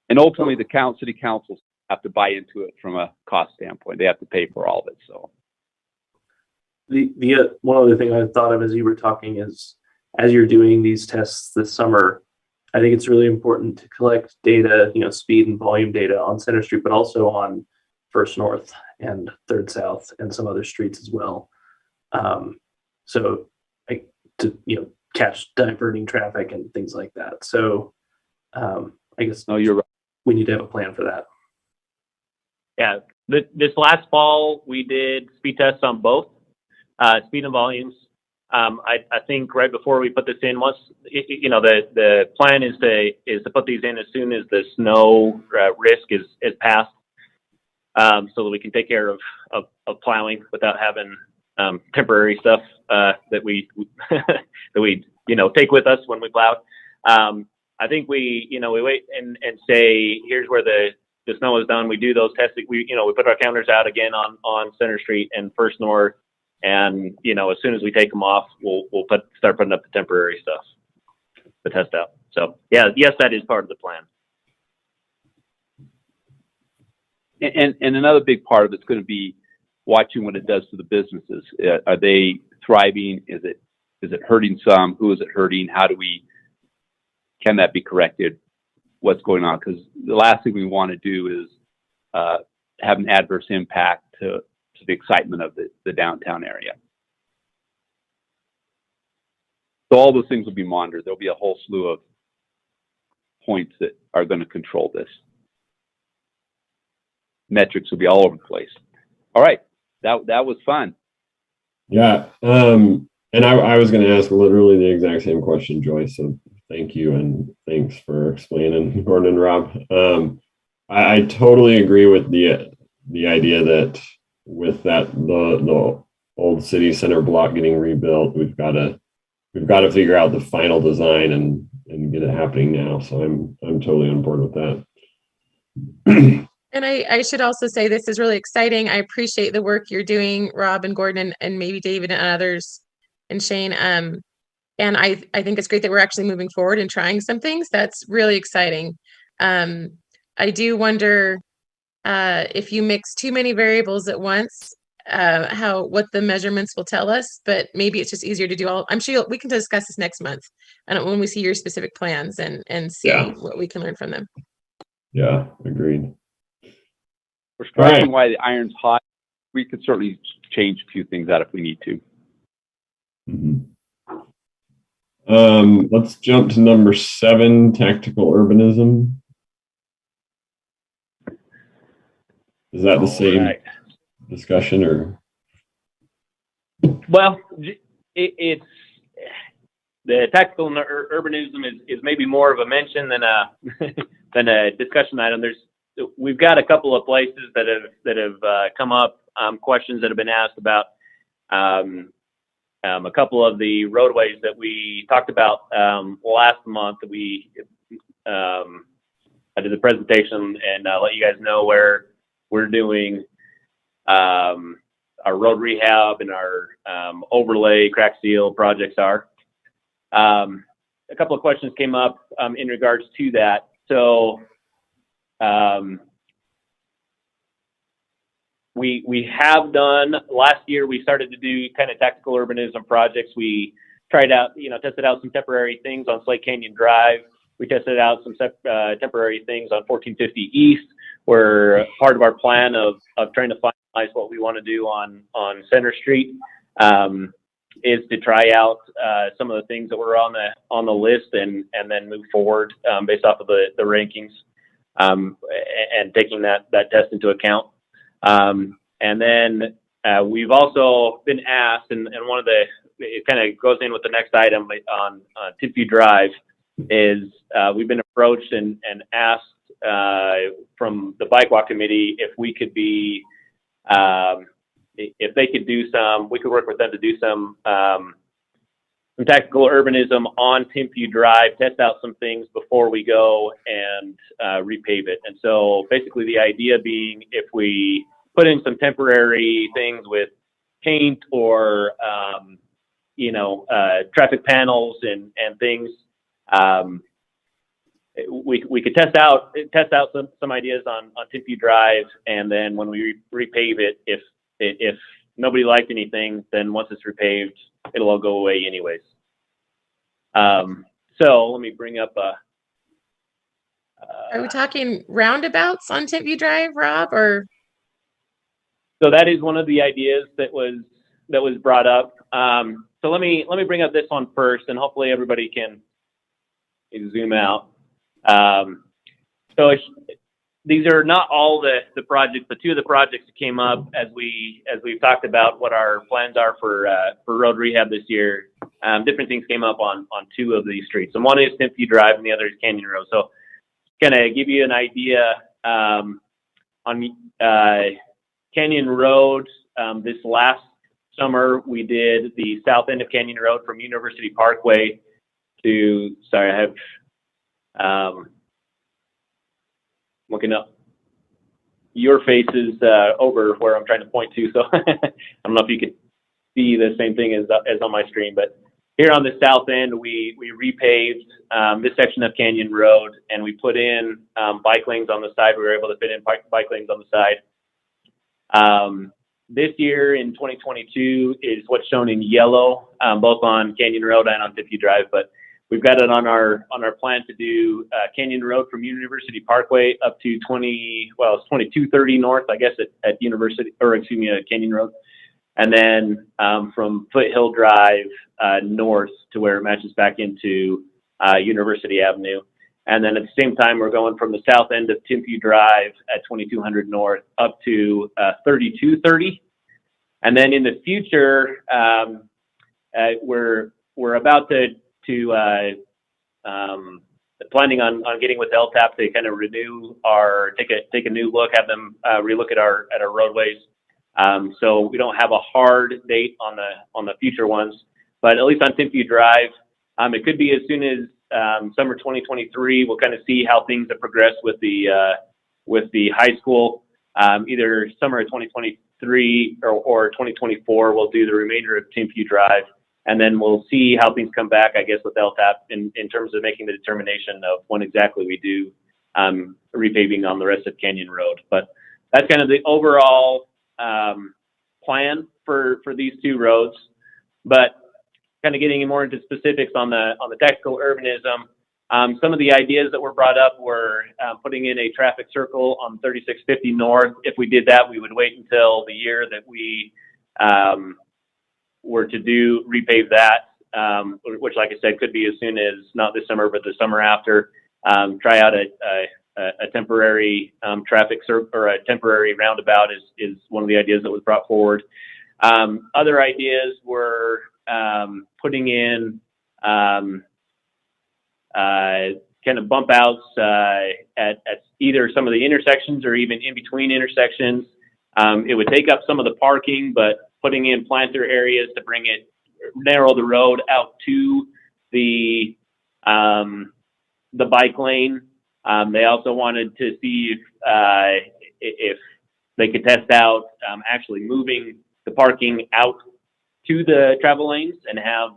And ultimately, the city councils have to buy into it from a cost standpoint. They have to pay for all of it. So the one other thing I thought of as you were talking is, as you're doing these tests this summer, I think it's really important to collect data, speed and volume data on Center Street, but also on First North and Third South and some other streets as well. So to catch diverting traffic and things like that. So I guess you're right. We need to have a plan for that. Yeah, this last fall we did speed tests on both speed and volumes. I think right before we put this in, once the plan is to put these in as soon as the snow risk is passed, so that we can take care of plowing without having temporary stuff that we take with us when we plow. I think we wait and say, here's where the snow is done. We do those tests. We put our counters out again on Center Street and First North. And, as soon as we take them off, we'll start putting up the temporary stuff to test out. So yes, that is part of the plan. And another big part of it's going to be watching what it does to the businesses. Are they thriving? Is it hurting some? Who is it hurting? Can that be corrected? What's going on? Because the last thing we want to do is have an adverse impact to the excitement of the downtown area. So all those things will be monitored. There'll be a whole slew of points that are going to control this. Metrics will be all over the place. All right, that was fun. Yeah, and I was going to ask literally the exact same question, Joyce. So thank you, and thanks for explaining, Gordon and Rob. I totally agree with the idea that with the old city center block getting rebuilt, we've got to figure out the final design and get it happening now. So I'm totally on board with that. And I should also say this is really exciting. I appreciate the work you're doing, Rob and Gordon, and maybe David and others, and Shane. And I think it's great that we're actually moving forward and trying some things. That's really exciting. I do wonder if you mix too many variables at once, what the measurements will tell us, but maybe it's just easier to do all. I'm sure we can discuss this next month, and when we see your specific plans and see what we can learn from them. Yeah, agreed. We're striking why the iron's hot. We could certainly change a few things out if we need to. Mm-hmm. Let's jump to number 7, tactical urbanism. Is that the same discussion, or? Well, it's the tactical urbanism is maybe more of a mention than a discussion item. we've got a couple of places that have come up, questions that have been asked about a couple of the roadways that we talked about last month. I did the presentation and let you guys know where we're doing our road rehab and our overlay crack seal projects are. A couple of questions came up in regards to that. So we have done, last year we started to do kind of tactical urbanism projects. We tried out, tested out some temporary things on Slate Canyon Drive. We tested out some temporary things on 1450 East, where part of our plan of trying to finalize what we want to do on Center Street is to try out some of the things that were on the list and then move forward based off of the rankings and taking that test into account. And then we've also been asked, and one of it kind of goes in with the next item on Timpview Drive, is we've been approached and asked from the Bike Walk Committee if we could be, if they could do we could work with them to do some tactical urbanism on Timpview Drive, test out some things before we go and repave it. And so basically the idea being, if we put in some temporary things with paint or, traffic panels and things, we could test out some ideas on Timpview Drive, and then when we repave it, if nobody liked anything, then once it's repaved, it'll all go away anyways. So let me bring up Are we talking roundabouts on Timpview Drive, Rob, or? So that is one of the ideas that was brought up. So let me bring up this one first, and hopefully everybody can zoom out. So these are not all the projects, but two of the projects that came up as we've talked about what our plans are for road rehab this year. Different things came up on two of these streets. And one is Timpview Drive and the other is Canyon Road. So kind of give you an idea, on Canyon Road, this last summer we did the south end of Canyon Road from University Parkway to, sorry, I have looking up your faces over where I'm trying to point to, so I don't know if you can see the same thing as on my screen, but here on the south end we repaved this section of Canyon Road, and we put in bike lanes on the side. We were able to fit in bike lanes on the side. This year in 2022 is what's shown in yellow, both on Canyon Road and on Timpview Drive, but we've got it on our plan to do Canyon Road from University Parkway up to 2230 north, I guess, at Canyon Road, and then from Foothill Drive north to where it matches back into University Avenue. And then at the same time, we're going from the south end of Timpview Drive at 2200 north up to 3230. And then in the future, we're about to planning on getting with LTAP to kind of renew take a new look, have them relook at our roadways. So we don't have a hard date on the future ones, but at least on Timpview Drive, it could be as soon as summer 2023. We'll kind of see how things have progressed with the high school. Either summer of 2023 or 2024, we'll do the remainder of Timpview Drive. And then we'll see how things come back, I guess, with LTAP in terms of making the determination of when exactly we do repaving on the rest of Canyon Road. But that's kind of the overall plan for these two roads. But kind of getting more into specifics on the tactical urbanism, some of the ideas that were brought up were putting in a traffic circle on 3650 north. If we did that, we would wait until the year that we were to repave that, which, like I said, could be as soon as not this summer, but the summer after. Try out a temporary traffic circle or a temporary roundabout is one of the ideas that was brought forward. Other ideas were putting in kind of bump outs at either some of the intersections or even in between intersections. It would take up some of the parking, but putting in planter areas to narrow the road out to the bike lane. They also wanted to see if they could test out actually moving the parking out to the travel lanes and have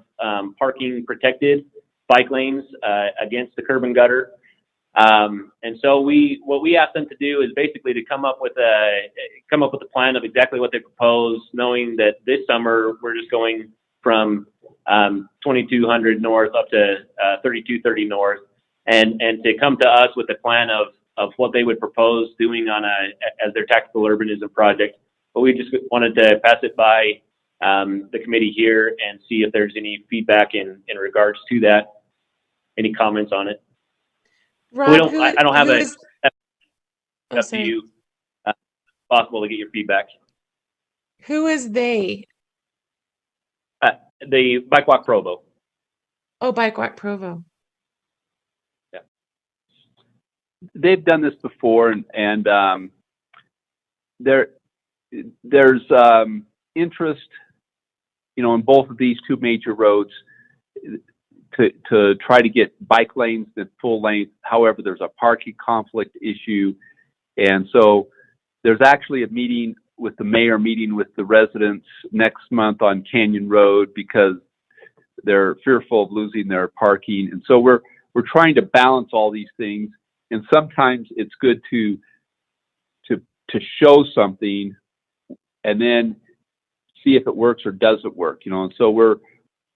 parking protected bike lanes against the curb and gutter. And so what we asked them to do is basically to come up with a plan of exactly what they propose, knowing that this summer we're just going from 2200 north up to 3230 north, and to come to us with a plan of what they would propose doing as their tactical urbanism project. But we just wanted to pass it by the committee here and see if there's any feedback in regards to that. Any comments on it? Rob, I don't have up to you. Possible to get your feedback. Who is they? The Bike Walk Provo. Oh, Bike Walk Provo. Yeah. They've done this before, and there's interest, in both of these two major roads to try to get bike lanes at full length. However, there's a parking conflict issue. And so there's actually a meeting with the mayor, meeting with the residents next month on Canyon Road because they're fearful of losing their parking. And so we're trying to balance all these things. And sometimes it's good to show something and then see if it works or doesn't work, And so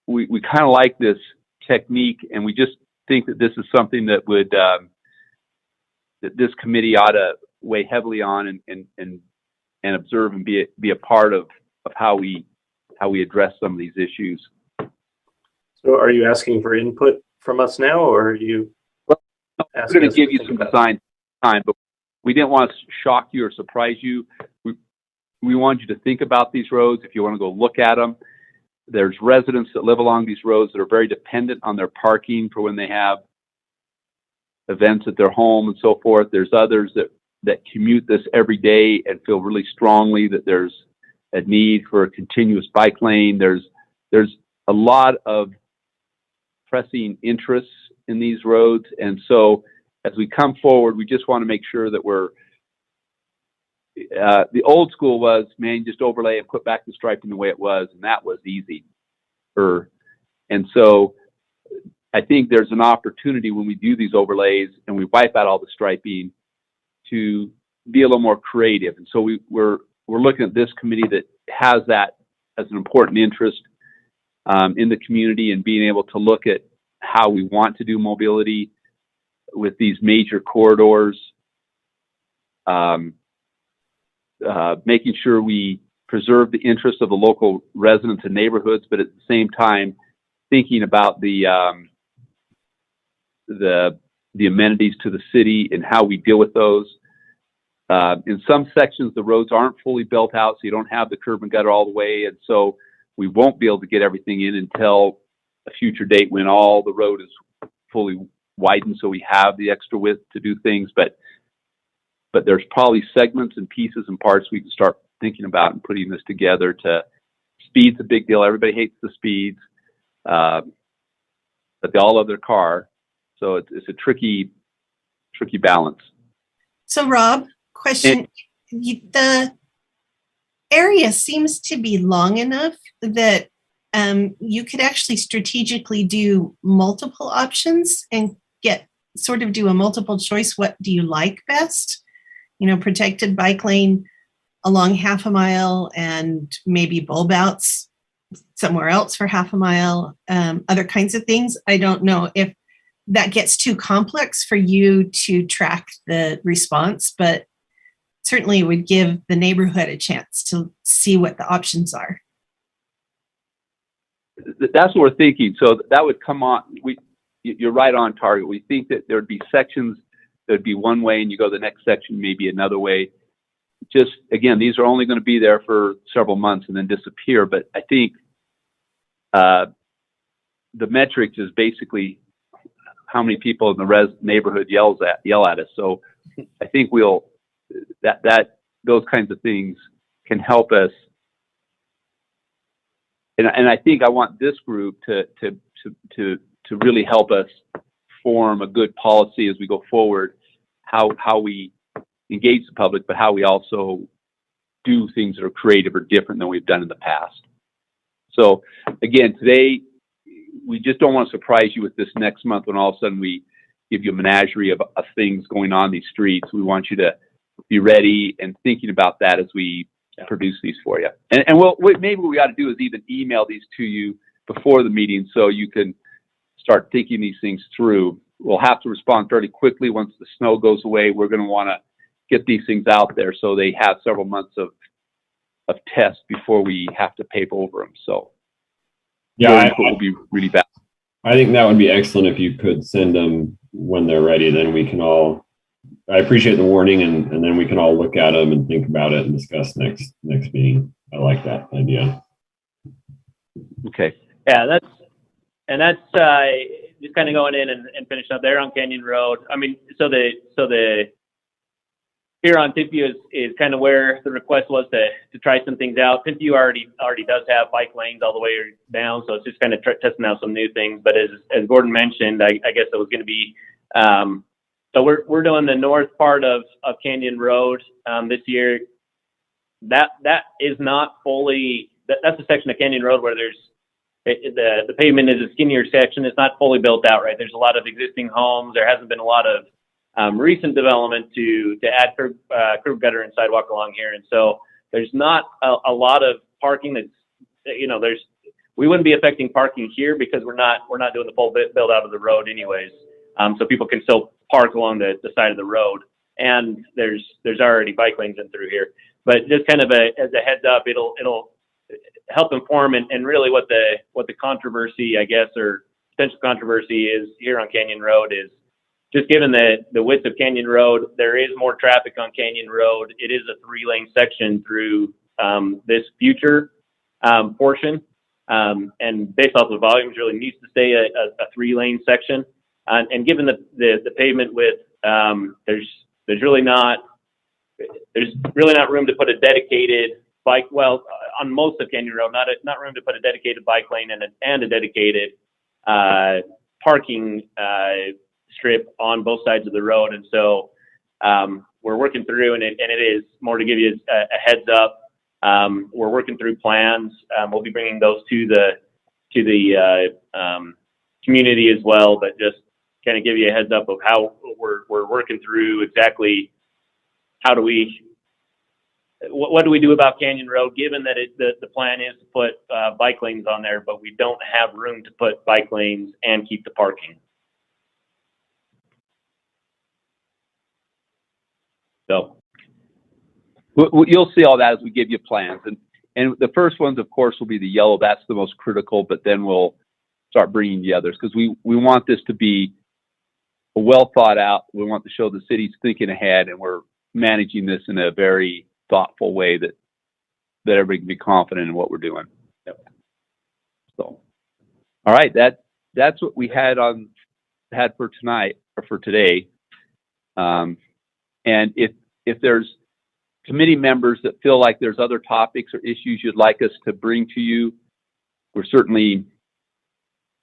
we kind of like this technique, and we just think that this is something that would that this committee ought to weigh heavily on and observe and be a part of how we address some of these issues. So are you asking for input from us now, or are you I'm going to give you some design time, but we didn't want to shock you or surprise you. We want you to think about these roads. If you want to go look at them, there's residents that live along these roads that are very dependent on their parking for when they have events at their home and so forth. There's others that commute this every day and feel really strongly that there's a need for a continuous bike lane. There's a lot of pressing interests in these roads. And so as we come forward, we just want to make sure that the old school was, man, just overlay and put back the striping the way it was, and that was easy. And so I think there's an opportunity when we do these overlays and we wipe out all the striping to be a little more creative. And so we're looking at this committee that has that as an important interest in the community, and being able to look at how we want to do mobility with these major corridors. Making sure we preserve the interests of the local residents and neighborhoods, but at the same time, thinking about the amenities to the city and how we deal with those. In some sections, the roads aren't fully built out, so you don't have the curb and gutter all the way, and so we won't be able to get everything in until a future date when all the road is fully widened, so we have the extra width to do things. But there's probably segments and pieces and parts we can start thinking about and putting this together. Speed's a big deal. Everybody hates the speeds, but they all love their car. So it's a tricky balance. So Rob, question, the area seems to be long enough that you could actually strategically do multiple options and do a multiple choice. What do you like best? Protected bike lane along half a mile and maybe bulb outs somewhere else for half a mile, other kinds of things. I don't know if that gets too complex for you to track the response, but certainly would give the neighborhood a chance to see what the options are. That's what we're thinking. So that would come on. You're right on target. We think that there would be sections that would be one way, and you go the next section maybe another way. Just again, these are only going to be there for several months and then disappear. But I think the metrics is basically how many people in the neighborhood yell at us. So I think those kinds of things can help us. And I think I want this group to really help us form a good policy as we go forward, how we engage the public, but how we also do things that are creative or different than we've done in the past. So again, today, we just don't want to surprise you with this next month when all of a sudden we give you a menagerie of things going on these streets. We want you to be ready and thinking about that as we produce these for you. And maybe what we got to do is even email these to you before the meeting so you can start thinking these things through. We'll have to respond fairly quickly once the snow goes away. We're going to want to get these things out there so they have several months of tests before we have to paper over them. So yeah, it will be really bad. I think that would be excellent if you could send them when they're ready. Then we can all, I appreciate the warning, and then we can all look at them and think about it and discuss next meeting. I like that idea. Okay. Yeah, that's just kind of going in and finishing up there on Canyon Road. I mean, so the here on Timpview is kind of where the request was to try some things out. Timpview already does have bike lanes all the way down, so it's just kind of testing out some new things. But as Gordon mentioned, I guess it was going to be so we're doing the north part of Canyon Road this year. That is not fully. That's a section of Canyon Road where there's the pavement is a skinnier section. It's not fully built out, right? There's a lot of existing homes. There hasn't been a lot of recent development to add curb gutter and sidewalk along here, and so there's not a lot of parking. That's we wouldn't be affecting parking here because we're not doing the full build out of the road anyways. So people can still park along the side of the road, and there's already bike lanes in through here. But just kind of as a heads up, it'll help inform and really what the controversy, I guess, or potential controversy is here on Canyon Road is just given the width of Canyon Road, there is more traffic on Canyon Road. It is a 3-lane section through this future portion, and based off the volumes, really needs to stay a 3-lane section. And given the pavement width, there's really not room to put a dedicated bike. Well, on most of Canyon Road, not room to put a dedicated bike lane and a dedicated parking strip on both sides of the road. And so we're working through, and it is more to give you a heads up. We're working through plans. We'll be bringing those to the community as well, but just kind of give you a heads up of how we're working through exactly what do we do about Canyon Road, given that the plan is to put bike lanes on there, but we don't have room to put bike lanes and keep the parking. So you'll see all that as we give you plans, and the first ones, of course, will be the yellow. That's the most critical, but then we'll start bringing the others because we want this to be well thought out. We want to show the city's thinking ahead, and we're managing this in a very thoughtful way that everybody can be confident in what we're doing. Yep. So, all right, that's what we had for tonight or for today. And if there's committee members that feel like there's other topics or issues you'd like us to bring to you, we're certainly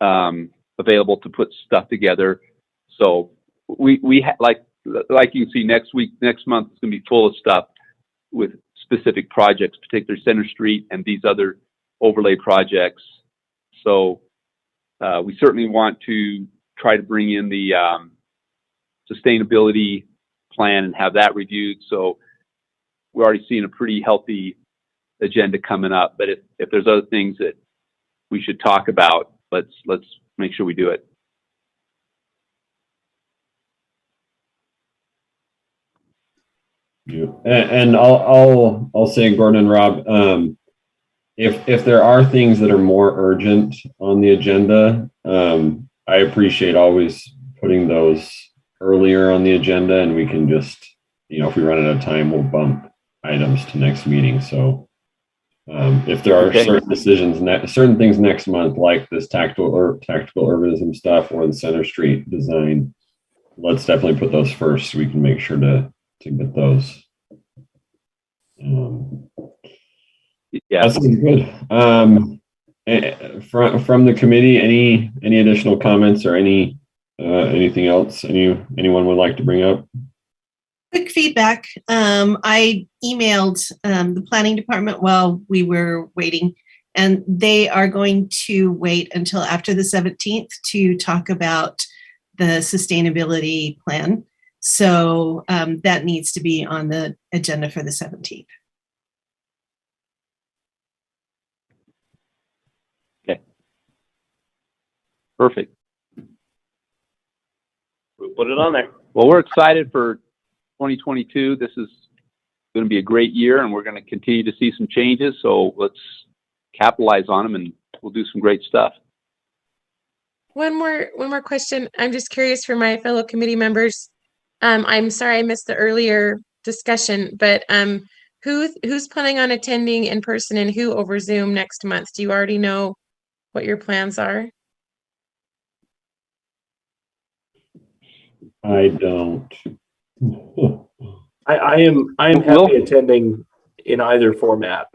available to put stuff together. So we like you can see next month is going to be full of stuff with specific projects, particularly Center Street and these other overlay projects. So we certainly want to try to bring in the sustainability plan and have that reviewed. So we're already seeing a pretty healthy agenda coming up. But if there's other things that we should talk about, let's make sure we do it. Yeah. And I'll say, Gordon and Rob, if there are things that are more urgent on the agenda, I appreciate always putting those earlier on the agenda, and we can just, if we run out of time, we'll bump items to next meeting. So If there are Okay. certain decisions, certain things next month, like this tactical urbanism stuff or the Center Street design, let's definitely put those first so we can make sure to get those. Yeah. That sounds good. From the committee, any additional comments or anything else anyone would like to bring up? Quick feedback. I emailed the planning department while we were waiting, and they are going to wait until after the 17th to talk about the sustainability plan. So that needs to be on the agenda for the 17th. Okay. Perfect. We'll put it on there. Well, we're excited for 2022. This is going to be a great year, and we're going to continue to see some changes. So let's capitalize on them, and we'll do some great stuff. One more question. I'm just curious for my fellow committee members. I'm sorry I missed the earlier discussion, but who's planning on attending in person and who over Zoom next month? Do you already know what your plans are? I don't. I am happy attending in either format.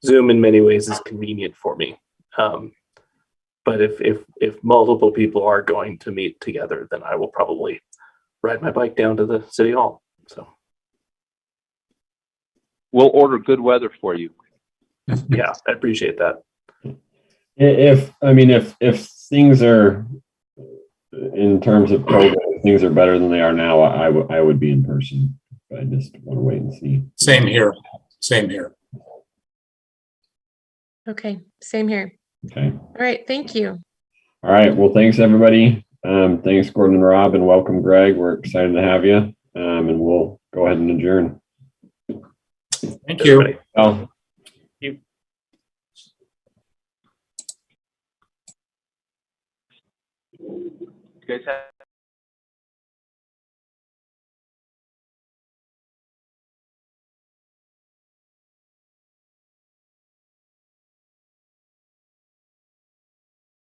Zoom in many ways is convenient for me. But if multiple people are going to meet together, then I will probably ride my bike down to the city hall. So we'll order good weather for you. Yeah, I appreciate that. If things are, in terms of COVID, if things are better than they are now, I would be in person. I just want to wait and see. Same here. Same here. Okay, same here. Okay. All right, thank you. All right. Well, thanks everybody. Thanks Gordon and Rob, and welcome Greg. We're excited to have you. And we'll go ahead and adjourn. Thank you. Oh. You guys have